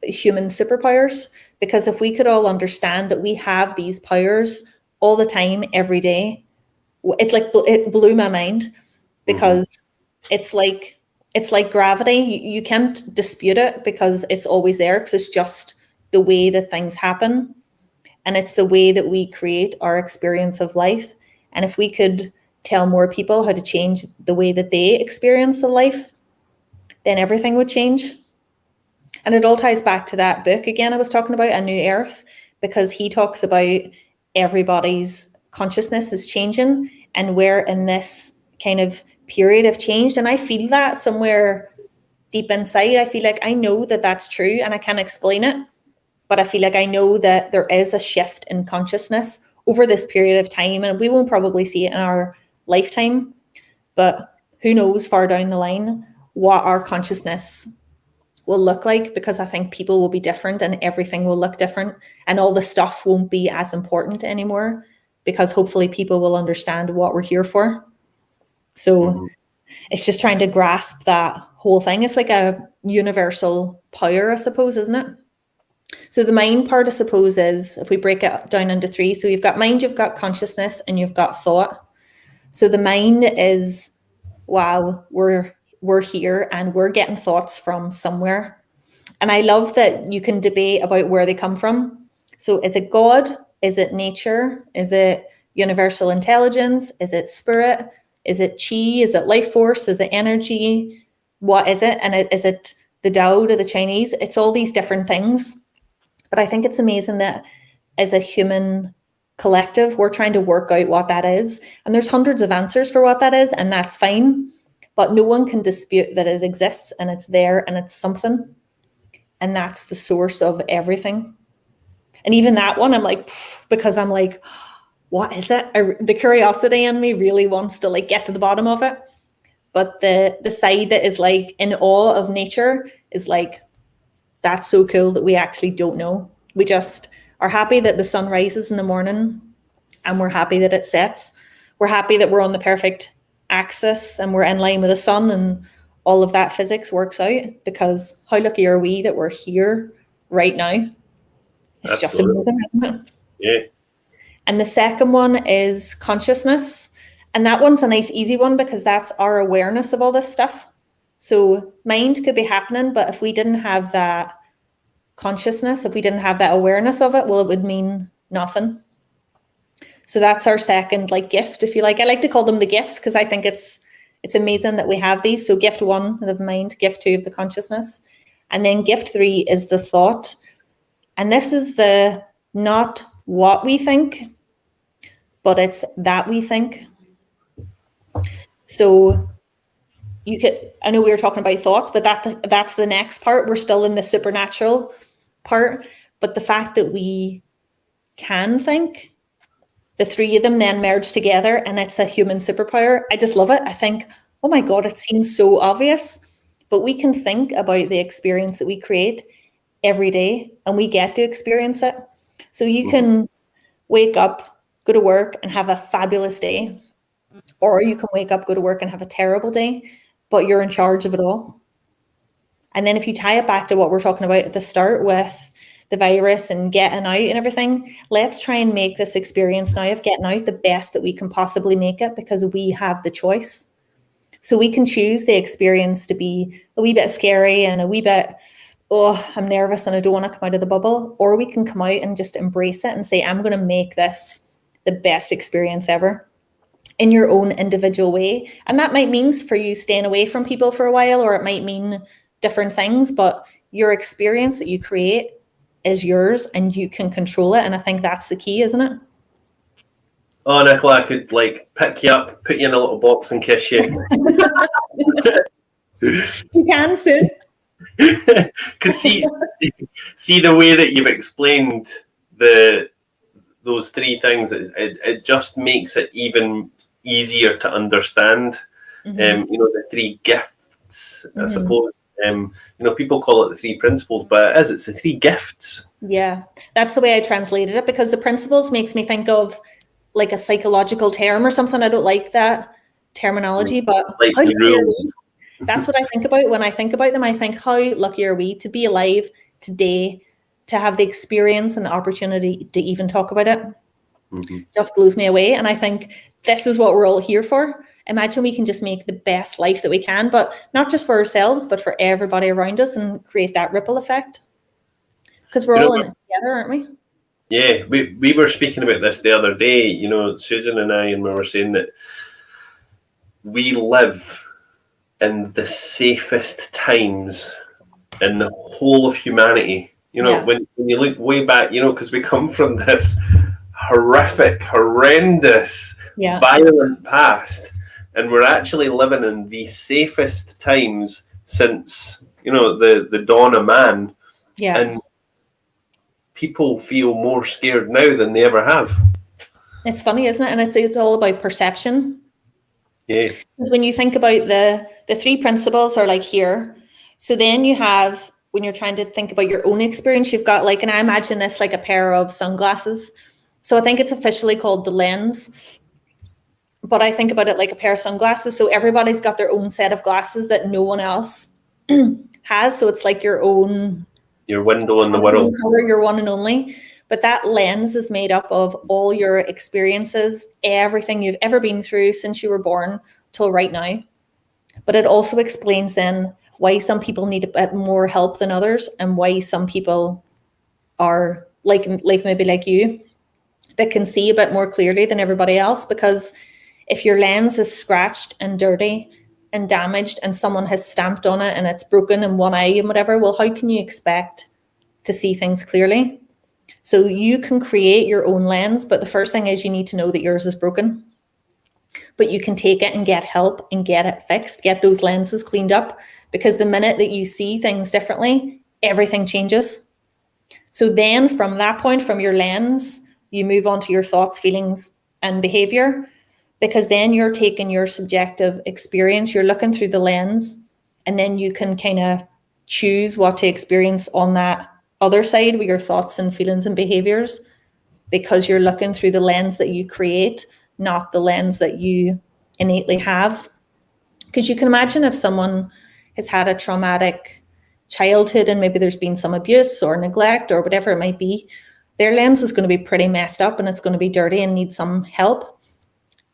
human superpowers, because if we could all understand that we have these powers all the time, every day, it blew my mind, because it's like gravity. You can't dispute it, because it's always there, because it's just the way that things happen, and it's the way that we create our experience of life. And if we could tell more people how to change the way that they experience the life, then everything would change. And it all ties back to that book again I was talking about, A New Earth, because he talks about everybody's consciousness is changing, and we're in this kind of period of change. And I feel that somewhere deep inside. I feel like I know that that's true, and I can't explain it, but I feel like I know that there is a shift in consciousness over this period of time, and we won't probably see it in our lifetime, but who knows far down the line what our consciousness will look like, because I think people will be different and everything will look different, and all the stuff won't be as important anymore, because hopefully people will understand what we're here for. So it's just trying to grasp that whole thing. It's like a universal power, I suppose, isn't it? So the mind part, I suppose, is, if we break it down into 3, so you've got mind, you've got consciousness, and you've got thought. So the mind is, wow, we're here and we're getting thoughts from somewhere. And I love that you can debate about where they come from. So is it God? Is it nature? Is it universal intelligence? Is it spirit? Is it chi? Is it life force? Is it energy? What is it? And is it the Tao to the Chinese? It's all these different things. But I think it's amazing that as a human collective, we're trying to work out what that is. And there's hundreds of answers for what that is, and that's fine. But no one can dispute that it exists and it's there and it's something. And that's the source of everything. And even that one, I'm like, because I'm like, what is it? The curiosity in me really wants to like get to the bottom of it. But the side that is like in awe of nature is like, that's so cool that we actually don't know. We just are happy that the sun rises in the morning, and we're happy that it sets. We're happy that we're on the perfect axis and we're in line with the sun, and all of that physics works out, because how lucky are we that we're here right now? It's Absolutely. Just amazing, isn't it? Yeah. And the second one is consciousness. And that one's a nice, easy one, because that's our awareness of all this stuff. So mind could be happening, but if we didn't have that consciousness, if we didn't have that awareness of it, well, it would mean nothing. So that's our second like gift, if you like. I like to call them the gifts, because I think it's amazing that we have these. So gift 1 of the mind, gift 2 of the consciousness, and then gift 3 is the thought. And this is the not what we think, but it's that we think. So you could, I know we were talking about thoughts, but that's the next part. We're still in the supernatural part, but the fact that we can think, the 3 of them then merge together, and it's a human superpower. I just love it. I think, oh my God, it seems so obvious, but we can think about the experience that we create every day, and we get to experience it. So you can wake up, go to work, and have a fabulous day, or you can wake up, go to work, and have a terrible day, but you're in charge of it all. And then if you tie it back to what we're talking about at the start with the virus and getting out and everything, let's try and make this experience now of getting out the best that we can possibly make it, because we have the choice. So we can choose the experience to be a wee bit scary and a wee bit, oh, I'm nervous and I don't want to come out of the bubble, or we can come out and just embrace it and say, I'm going to make this the best experience ever in your own individual way. And that might mean for you staying away from people for a while, or it might mean different things, but your experience that you create is yours and you can control it. And I think that's the key, isn't it? Oh, Nichola, I could like pick you up, put you in a little box and kiss you. You can soon. Because see the way that you've explained those three things, it just makes it even easier to understand. The three gifts, I suppose. People call it the three principles, but it's the three gifts. Yeah, that's the way I translated it, because the principles makes me think of like a psychological term or something. I don't like that terminology, but like rules. That's what I think about when I think about them. I think, how lucky are we to be alive today, to have the experience and the opportunity to even talk about it. Just blows me away. And I think this is what we're all here for. Imagine we can just make the best life that we can, but not just for ourselves, but for everybody around us, and create that ripple effect. Because we're all in it together, aren't we? Yeah, we were speaking about this the other day, Susan and I, and we were saying that we live in the safest times in the whole of humanity. When you look way back, because we come from this horrific, horrendous, violent past, and we're actually living in the safest times since, the dawn of man. Yeah. And people feel more scared now than they ever have. It's funny, isn't it? And it's all about perception. Yeah. Because when you think about the three principles are like here. So then you have, when you're trying to think about your own experience, you've got and I imagine this like a pair of sunglasses. So I think it's officially called the lens. But I think about it like a pair of sunglasses. So everybody's got their own set of glasses that no one else has. So it's like your window in the world. Your one and only. But that lens is made up of all your experiences, everything you've ever been through since you were born till right now. But it also explains then why some people need a bit more help than others, and why some people are maybe like you, that can see a bit more clearly than everybody else. Because if your lens is scratched and dirty and damaged, and someone has stamped on it and it's broken in one eye and whatever, well, how can you expect to see things clearly? So you can create your own lens, but the first thing is you need to know that yours is broken. But you can take it and get help and get it fixed, get those lenses cleaned up, because the minute that you see things differently, everything changes. So then from that point, from your lens, you move on to your thoughts, feelings, and behavior, because then you're taking your subjective experience, you're looking through the lens, and then you can kind of choose what to experience on that other side with your thoughts and feelings and behaviors, because you're looking through the lens that you create, not the lens that you innately have. Because you can imagine if someone has had a traumatic childhood and maybe there's been some abuse or neglect or whatever it might be, their lens is going to be pretty messed up and it's going to be dirty and need some help.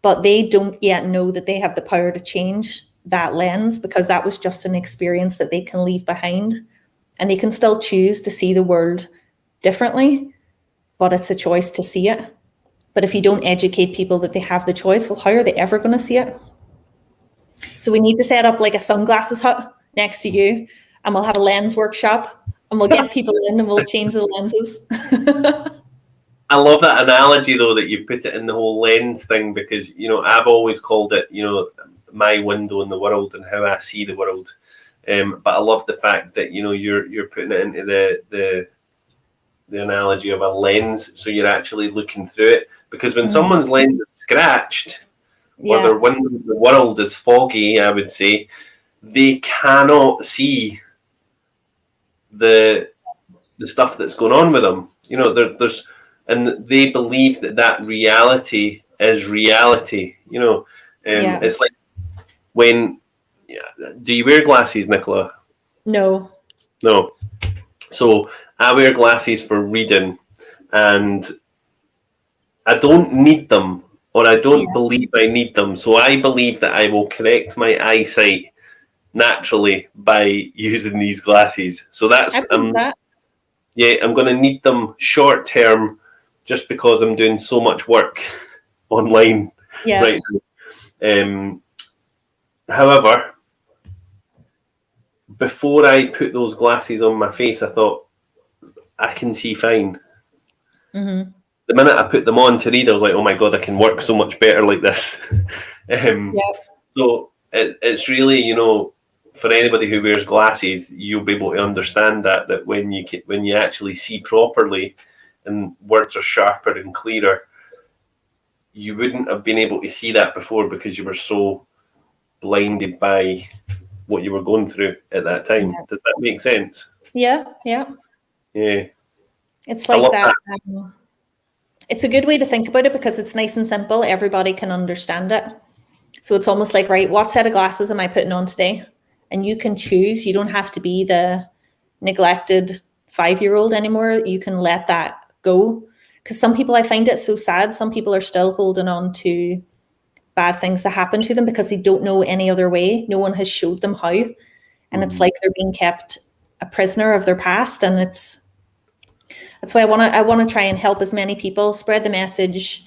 But they don't yet know that they have the power to change that lens, because that was just an experience that they can leave behind. And they can still choose to see the world differently, but it's a choice to see it. But if you don't educate people that they have the choice, well, how are they ever going to see it? So we need to set up like a sunglasses hut next to you, and we'll have a lens workshop, and we'll get people in and we'll change the lenses. I love that analogy, though, that you put it in the whole lens thing, because, I've always called it, my window in the world and how I see the world. But I love the fact that you're putting it into the analogy of a lens, so you're actually looking through it. Because when someone's lens is scratched, or their window in the world is foggy, I would say, they cannot see the stuff that's going on with them. There's and they believe that reality is reality. It's like when. Do you wear glasses, Nichola? No. So I wear glasses for reading, and I don't need them, or I don't believe I need them. So I believe that I will correct my eyesight naturally by using these glasses. So that's I'm going to need them short term, just because I'm doing so much work online right now. However, before I put those glasses on my face, I thought, I can see fine. Mm-hmm. The minute I put them on to read, I was like, oh my God, I can work so much better like this. So it's really, for anybody who wears glasses, you'll be able to understand that when you actually see properly and words are sharper and clearer, you wouldn't have been able to see that before because you were so blinded by what you were going through at that time. Yeah. Does that make sense? Yeah. Yeah. It's I like love that. It's a good way to think about it because it's nice and simple. Everybody can understand it. So it's almost like, right, what set of glasses am I putting on today? And you can choose. You don't have to be the neglected 5-year-old anymore. You can let that go. Because some people, I find it so sad. Some people are still holding on to bad things that happen to them because they don't know any other way. No one has showed them how. And it's like they're being kept a prisoner of their past. And that's why I want to try and help as many people, spread the message.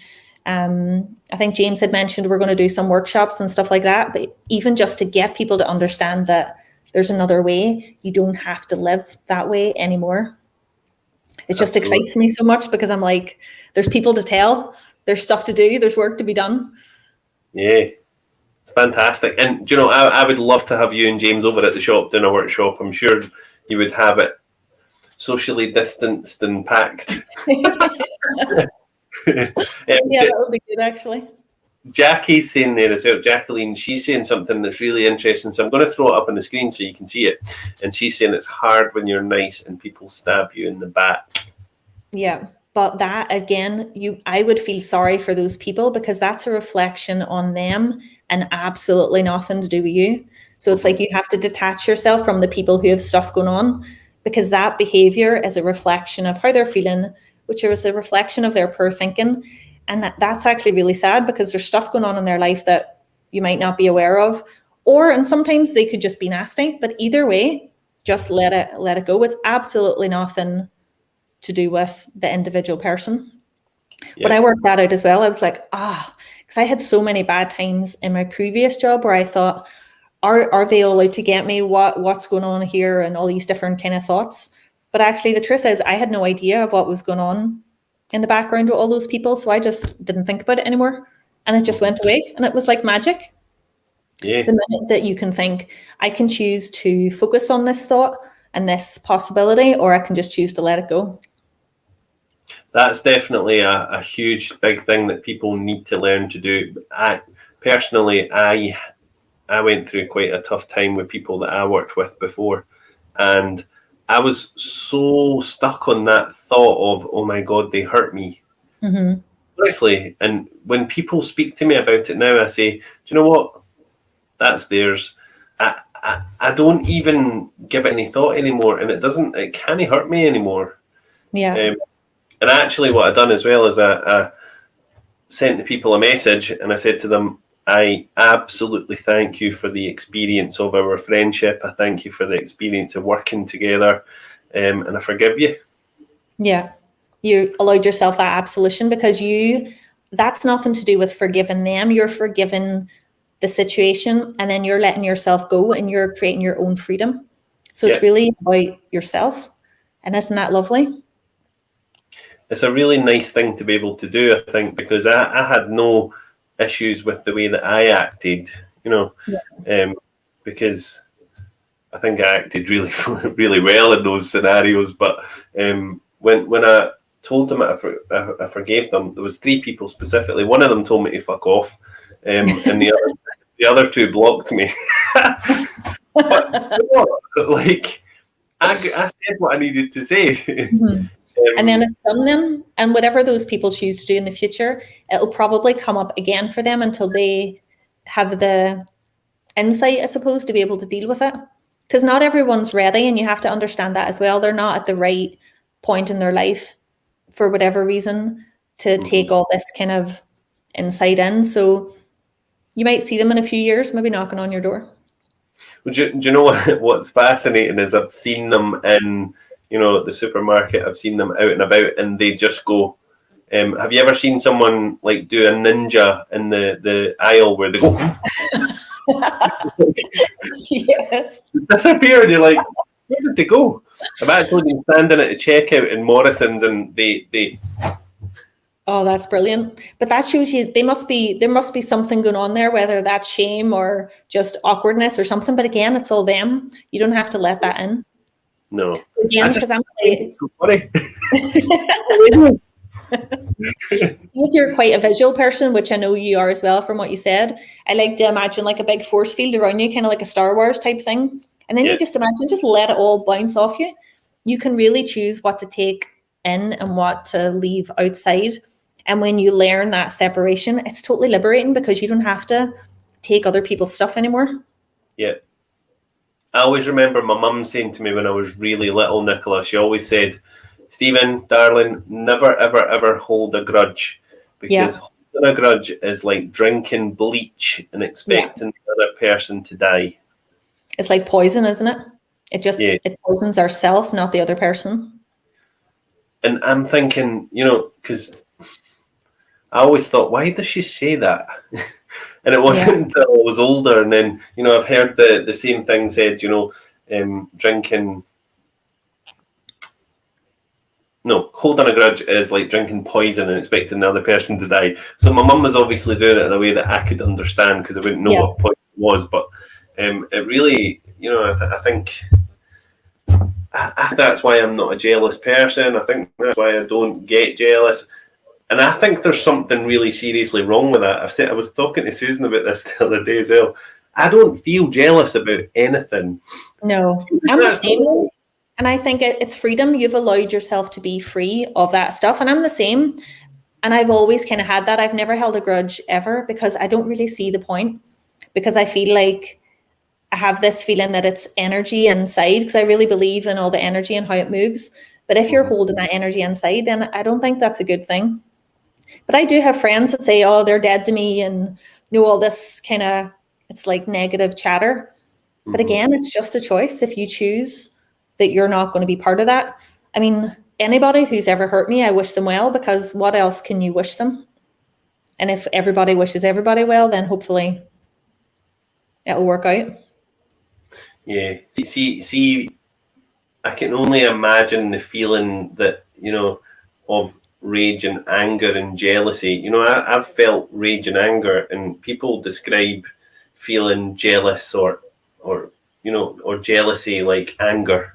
I think James had mentioned we're going to do some workshops and stuff like that, but even just to get people to understand that there's another way, you don't have to live that way anymore. It just excites me so much because I'm like, there's people to tell, there's stuff to do, there's work to be done. Yeah, it's fantastic. And I would love to have you and James over at the shop doing a workshop. I'm sure you would have it socially distanced and packed. Yeah, that would be good actually. Jackie's saying there as well, Jacqueline, she's saying something that's really interesting. So I'm going to throw it up on the screen so you can see it. And she's saying it's hard when you're nice and people stab you in the back. Yeah, but that again, I would feel sorry for those people because that's a reflection on them and absolutely nothing to do with you. So it's like you have to detach yourself from the people who have stuff going on because that behavior is a reflection of how they're feeling, which is a reflection of their poor thinking. And that's actually really sad because there's stuff going on in their life that you might not be aware of, and sometimes they could just be nasty. But either way, just let it go. It's absolutely nothing to do with the individual person. Yeah. When I worked that out as well, I was like, because I had so many bad times in my previous job where I thought, are they all out to get me? What's going on here? And all these different kind of thoughts. But actually, the truth is, I had no idea of what was going on in the background with all those people. So I just didn't think about it anymore. And it just went away. And it was like magic. Yeah. It's the minute that you can think, I can choose to focus on this thought and this possibility, or I can just choose to let it go. That's definitely a huge, big thing that people need to learn to do. I went through quite a tough time with people that I worked with before. And I was so stuck on that thought of, oh my God, they hurt me. Mm-hmm. Honestly, and when people speak to me about it now, I say, do you know what? That's theirs. I don't even give it any thought anymore, and it can't hurt me anymore. Yeah. And actually what I've done as well is I sent the people a message and I said to them, I absolutely thank you for the experience of our friendship. I thank you for the experience of working together, and I forgive you. Yeah, you allowed yourself that absolution because that's nothing to do with forgiving them. You're forgiving the situation and then you're letting yourself go and you're creating your own freedom. So It's really about yourself. And isn't that lovely? It's a really nice thing to be able to do, I think, because I had no issues with the way that I acted, because I think I acted really, really well in those scenarios. But when I told them I forgave them, there was 3 people specifically. One of them told me to fuck off, and the other 2 blocked me. But like, I said what I needed to say. Mm-hmm. And then it's done then. And whatever those people choose to do in the future, it'll probably come up again for them until they have the insight, I suppose, to be able to deal with it. Because not everyone's ready, and you have to understand that as well. They're not at the right point in their life for whatever reason to take all this kind of insight in. So you might see them in a few years, maybe knocking on your door. Well, do you know what's fascinating is I've seen them in the supermarket. I've seen them out and about, and they just go. Have you ever seen someone like do a ninja in the aisle where they go? Yes. Disappear, and you're like, Where did they go? I've actually been standing at a checkout in Morrison's, and they. Oh, that's brilliant. But that shows you there must be something going on there, whether that's shame or just awkwardness or something. But again, it's all them. You don't have to let that in. No. So again, because I'm so funny. if you're quite a visual person, which I know you are as well from what you said, I like to imagine like a big force field around you, kind of like a Star Wars type thing. And then you just imagine, just let it all bounce off you. You can really choose what to take in and what to leave outside. And when you learn that separation, it's totally liberating because you don't have to take other people's stuff anymore. Yeah. I always remember my mum saying to me when I was really little, Nichola, she always said, Stephen, darling, never, ever, ever hold a grudge, because holding a grudge is like drinking bleach and expecting the other person to die. It's like poison, isn't it? It poisons ourselves, not the other person. And I'm thinking, because I always thought, why does she say that? And it wasn't until I was older, and then I've heard the same thing said. Drinking. No, holding a grudge is like drinking poison and expecting the other person to die. So my mum was obviously doing it in a way that I could understand because I wouldn't know what poison was. But it really, I think that's why I'm not a jealous person. I think that's why I don't get jealous. And I think there's something really seriously wrong with that. I was talking to Susan about this the other day as well. I don't feel jealous about anything. No, I'm the same. And I think it's freedom. You've allowed yourself to be free of that stuff. And I'm the same. And I've always kind of had that. I've never held a grudge ever because I don't really see the point. Because I feel like I have this feeling that it's energy inside, because I really believe in all the energy and how it moves. But if you're holding that energy inside, then I don't think that's a good thing. But I do have friends that say, oh, they're dead to me, and all this kind of, it's like negative chatter. But again, it's just a choice. If you choose that you're not going to be part of that. I mean, anybody who's ever hurt me, I wish them well, because what else can you wish them? And if everybody wishes everybody well, then hopefully it'll work out. Yeah. See, I can only imagine the feeling that, of rage and anger and jealousy. I've felt rage and anger, and people describe feeling jealous or jealousy like anger.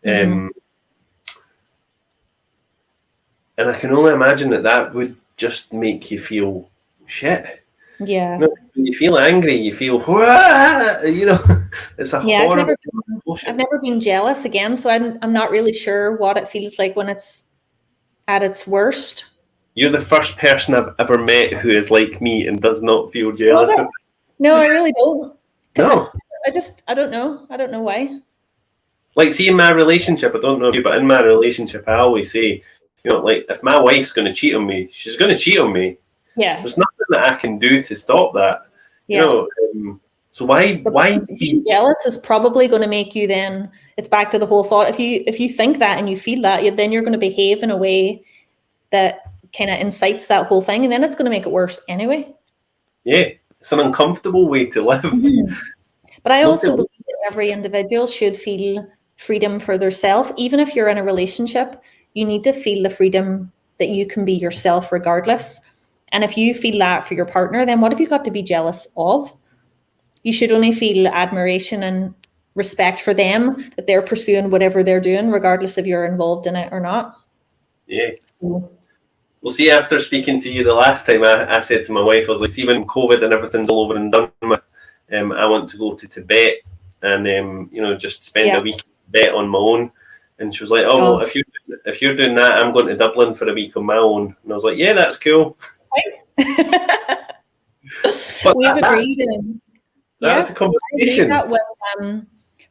And I can only imagine that would just make you feel shit. Yeah. When you feel angry, you feel, it's a horrible emotion. I've never been jealous again, so I'm not really sure what it feels like when it's at its worst. You're the first person I've ever met who is like me and does not feel jealous. No, I really don't. No. I don't know. I don't know why. Like, see, in my relationship, I don't know you, but in my relationship, I always say, like, if my wife's going to cheat on me, she's going to cheat on me. Yeah. There's nothing that I can do to stop that. Yeah. So why being jealous is probably going to make you then, it's back to the whole thought. If you think that and you feel that, then you're going to behave in a way that kind of incites that whole thing, and then it's going to make it worse anyway. Yeah. It's an uncomfortable way to live. But I also believe that every individual should feel freedom for themselves. Even if you're in a relationship, you need to feel the freedom that you can be yourself regardless. And if you feel that for your partner, then what have you got to be jealous of? You should only feel admiration and respect for them, that they're pursuing whatever they're doing, regardless if you're involved in it or not. Yeah. Well, see, after speaking to you the last time, I said to my wife, I was like, see, when COVID and everything's all over and done with, I want to go to Tibet and, just spend a week in Tibet on my own. And she was like, well, if you're doing that, I'm going to Dublin for a week on my own. And I was like, yeah, that's cool. But we've agreed. That's a conversation. That with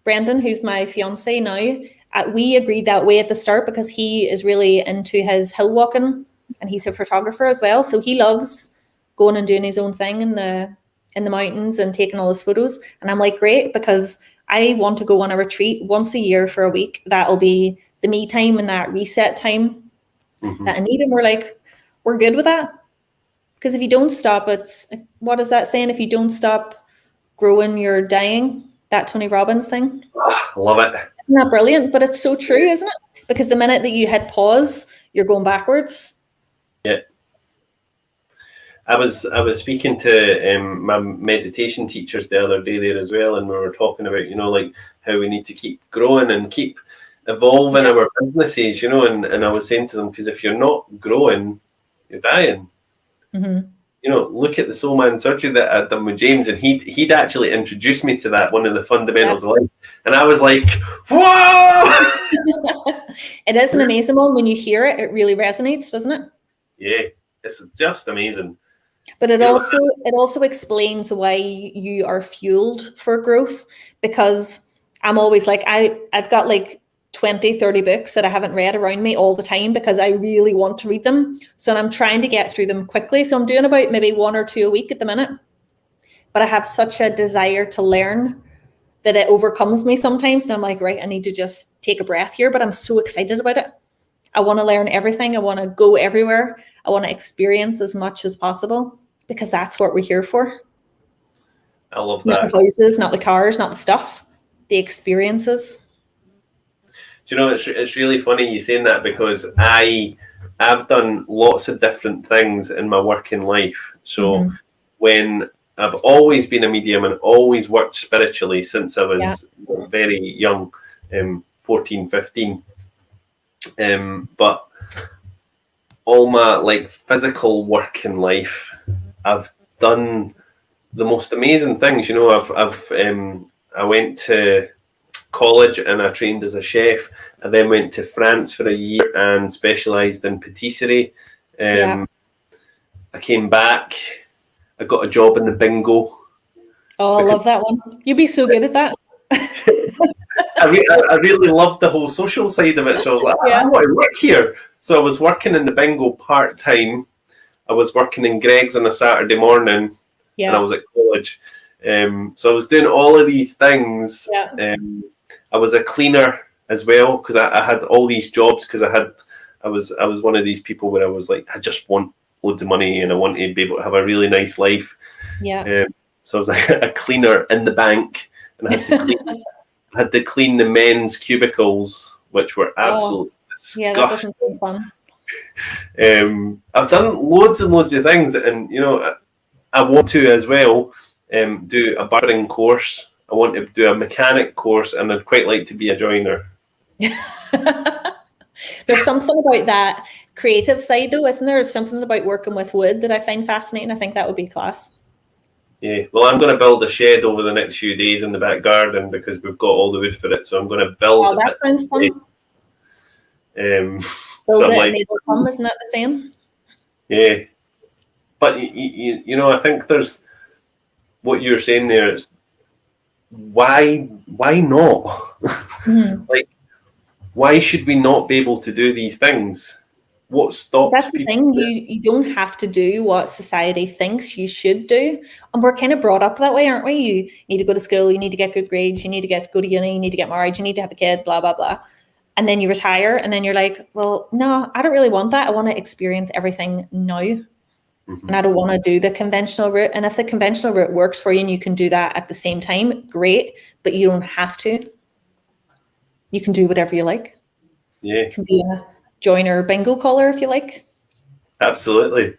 Brendan, who's my fiance now. We agreed that way at the start because he is really into his hill walking, and he's a photographer as well. So he loves going and doing his own thing in the mountains and taking all his photos. And I'm like, great, because I want to go on a retreat once a year for a week. That'll be the me time and that reset time that I need. And we're like, we're good with that. Because if you don't stop, what is that saying? If you don't stop growing, you're dying. That Tony Robbins thing. Love it. Isn't that brilliant? But it's so true, isn't it? Because the minute that you hit pause, you're going backwards. Yeah. I was speaking to my meditation teachers the other day there as well, and we were talking about, like how we need to keep growing and keep evolving our businesses, and I was saying to them, because if you're not growing, you're dying. Mm-hmm. Look at the Soul Man surgery that I'd done with James, and he'd actually introduced me to that, one of the fundamentals of life, and I was like, whoa! It is an amazing one. When you hear it, it really resonates, doesn't it? Yeah, it's just amazing. But it also explains why you are fueled for growth, because I'm always like, I've got like 20, 30 books that I haven't read around me all the time because I really want to read them. So I'm trying to get through them quickly. So I'm doing about maybe 1 or 2 a week at the minute. But I have such a desire to learn that it overcomes me sometimes. And I'm like, right, I need to just take a breath here. But I'm so excited about it. I want to learn everything. I want to go everywhere. I want to experience as much as possible, because that's what we're here for. I love that. Not the houses, not the cars, not the stuff, the experiences. Do you know, it's really funny you saying that, because I've done lots of different things in my working life. So when I've always been a medium and always worked spiritually since I was very young, 14, 15. But all my like physical work in life, I've done the most amazing things. I went to college and I trained as a chef. I then went to France for a year and specialised in patisserie. I came back. I got a job in the bingo. Oh, I love that one. You'd be so good at that. I really loved the whole social side of it. So I was like, I want to work here. So I was working in the bingo part-time. I was working in Greg's on a Saturday morning, and I was at college. So I was doing all of these things. I was a cleaner as well, because I had all these jobs, because I was one of these people where I was like, I just want loads of money and I want to be able to have a really nice life. So I was like a cleaner in the bank, and I had to clean the men's cubicles, which were absolutely disgusting. Yeah, that doesn't sound fun. I've done loads and loads of things, and I want to as well do a barbering course. I want to do a mechanic course, and I'd quite like to be a joiner. There's something about that creative side, though, isn't there? There's something about working with wood that I find fascinating. I think that would be class. Yeah. Well, I'm going to build a shed over the next few days in the back garden, because we've got all the wood for it. So I'm going to build. Oh, that sounds fun. So like, isn't that the same? Yeah. But I think there's what you're saying there is why not? Like, why should we not be able to do these things? What stops That's the thing. You don't have to do what society thinks you should do. And we're kind of brought up that way, aren't we? You need to go to school, you need to get good grades, you need to go to uni, you need to get married, you need to have a kid, blah, blah, blah. And then you retire, and then you're like, well, no, I don't really want that. I want to experience everything now. And I don't want to do the conventional route. And if the conventional route works for you and you can do that at the same time, great. But you don't have to. You can do whatever you like. Yeah. You can be a joiner bingo caller if you like. Absolutely.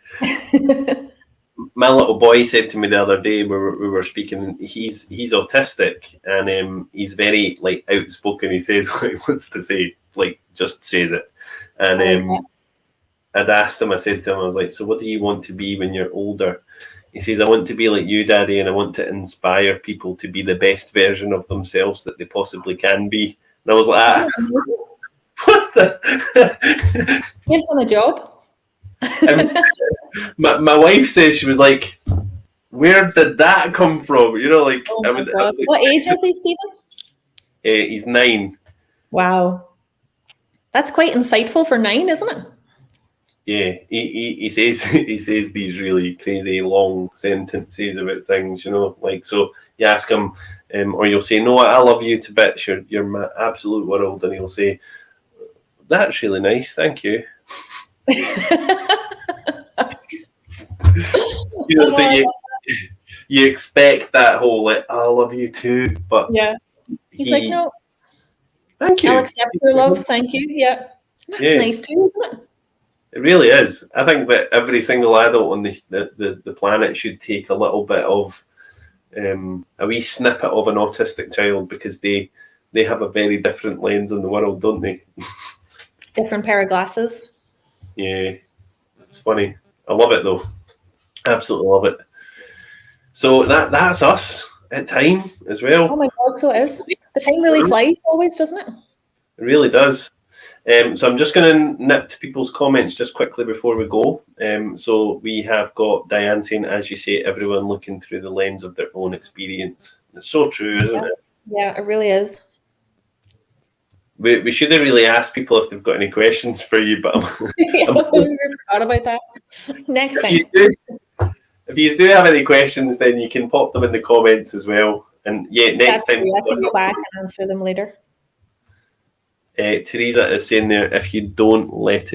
My little boy said to me the other day, we were speaking, he's autistic, and he's very like outspoken. He says what he wants to say, like just says it. And I'd asked him, I said to him, I was like, so what do you want to be when you're older? He says, I want to be like you, Daddy, and I want to inspire people to be the best version of themselves that they possibly can be. And I was like, what the? Give them a job. My wife says, she was like, where did that come from? Like, oh my God. What age is he, Stephen? He's 9. Wow. That's quite insightful for 9, isn't it? Yeah, he says these really crazy long sentences about things, like, so you ask him, or you'll say, no, I love you to bits, you're my absolute world, and he'll say, that's really nice, thank you. So you expect that whole like, I love you too, but yeah, he's like, no. Thank you. I'll accept your love. Thank you. Yeah. That's nice too, isn't it? It really is. I think that every single adult on the planet should take a little bit of a wee snippet of an autistic child, because they have a very different lens on the world, don't they? Different pair of glasses. Yeah, it's funny. I love it though. Absolutely love it. So that's us at time as well. Oh my God, so it is. The time really flies always, doesn't it? It really does. So I'm just going to nip to people's comments just quickly before we go. So we have got Diane saying, as you say, everyone looking through the lens of their own experience. It's so true, isn't it? Yeah, it really is. We should have really asked people if they've got any questions for you, but We forgot about that. Next time. If you do have any questions, then you can pop them in the comments as well. And yeah, next time I can go back and answer them later. Teresa is saying there, if you don't let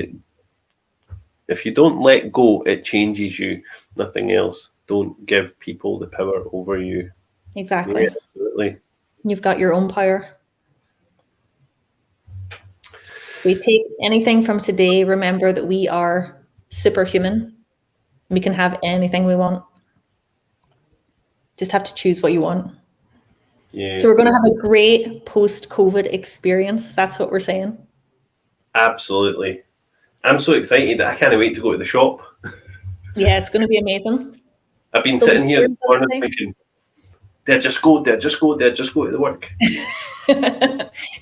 go, it changes you. Nothing else. Don't give people the power over you. Exactly. Yeah, absolutely. You've got your own power. We take anything from today, remember that we are superhuman. We can have anything we want. Just have to choose what you want. Yeah. So we're going to have a great post-COVID experience. That's what we're saying. Absolutely. I'm so excited. I can't wait to go to the shop. Yeah, it's going to be amazing. I've been sitting here this morning thinking, they'll just go to the work.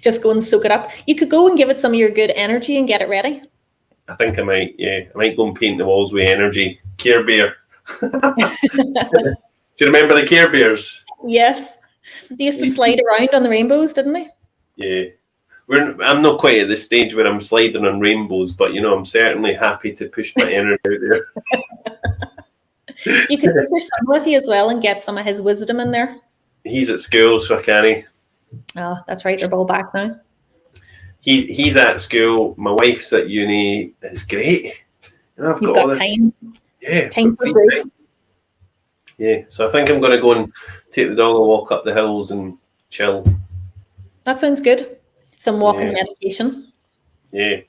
Just go and soak it up. You could go and give it some of your good energy and get it ready. I think I might, yeah. I might go and paint the walls with energy. Care Bear. Do you remember the Care Bears? Yes. They used to slide around on the rainbows, didn't they? Yeah. I'm not quite at the stage where I'm sliding on rainbows, but, I'm certainly happy to push my energy out there. You could take your son with you as well and get some of his wisdom in there. He's at school, so I can't. Oh, that's right. They're all back now. He's at school. My wife's at uni. It's great. And I've You've got all this time. Yeah. Time for growth. Yeah. So I think I'm going to go and take the dog and walk up the hills and chill. That sounds good. Some walking meditation. Yeah.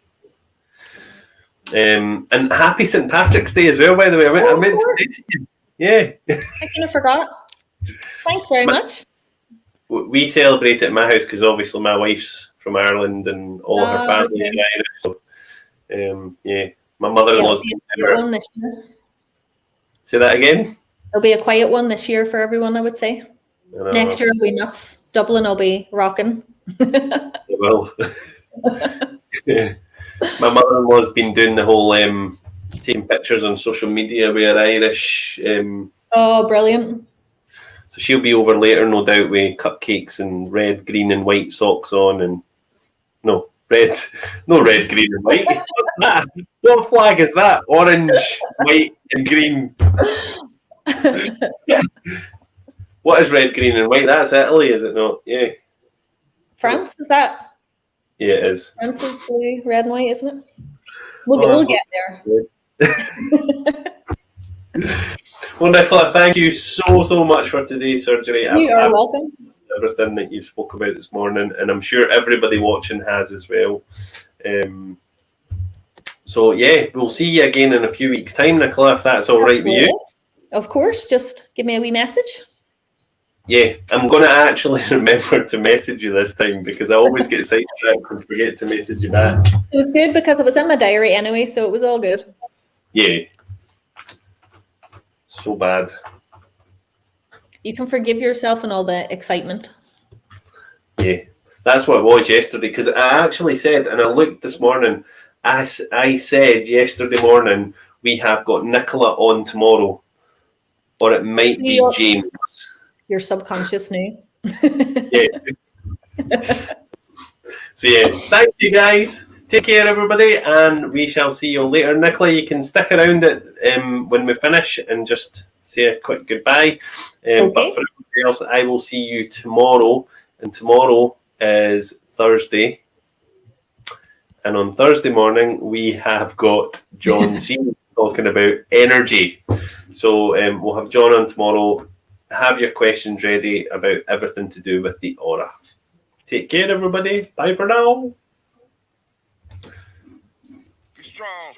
And happy St. Patrick's Day as well, by the way. I meant to say to you. Yeah. I kind of forgot. Thanks very much. We celebrate it at my house because obviously my wife's from Ireland and all of her family is Irish. So, my mother-in-law's been there. This year. Say that again? There'll be a quiet one this year for everyone, I would say. Next year will be nuts. Dublin will be rocking. It will. My mother-in-law's been doing the whole taking pictures on social media with her Irish. Oh, brilliant. So she'll be over later, no doubt, with cupcakes and red, green and white socks on. And no red, green and white. What's that? What flag is that? Orange, white and green. What is red, green and white? That's Italy, is it not? Yeah. France, is that? Yeah, it is. France is blue, red and white, isn't it? We'll get there. Well, Nichola, thank you so much for today's surgery. You are welcome. Everything that you spoke about this morning, and I'm sure everybody watching has as well. So yeah, we'll see you again in a few weeks' time, Nichola, if that's all right with you. Of course, just give me a wee message. Yeah, I'm going to actually remember to message you this time because I always get sidetracked and forget to message you back. It was good because it was in my diary anyway, so it was all good. Yeah. So bad. You can forgive yourself and all the excitement. Yeah, that's what it was yesterday because I actually said, and I looked this morning, I said yesterday morning, we have got Nichola on tomorrow, or it might be James. Your subconscious knew. Yeah. So yeah, thank you guys. Take care, everybody, and we shall see you later. Nichola, you can stick around when we finish and just say a quick goodbye. Okay. But for everybody else, I will see you tomorrow, and tomorrow is Thursday. And on Thursday morning, we have got John C. talking about energy. So we'll have John on tomorrow. Have your questions ready about everything to do with the aura. Take care, everybody. Bye for now. Be strong.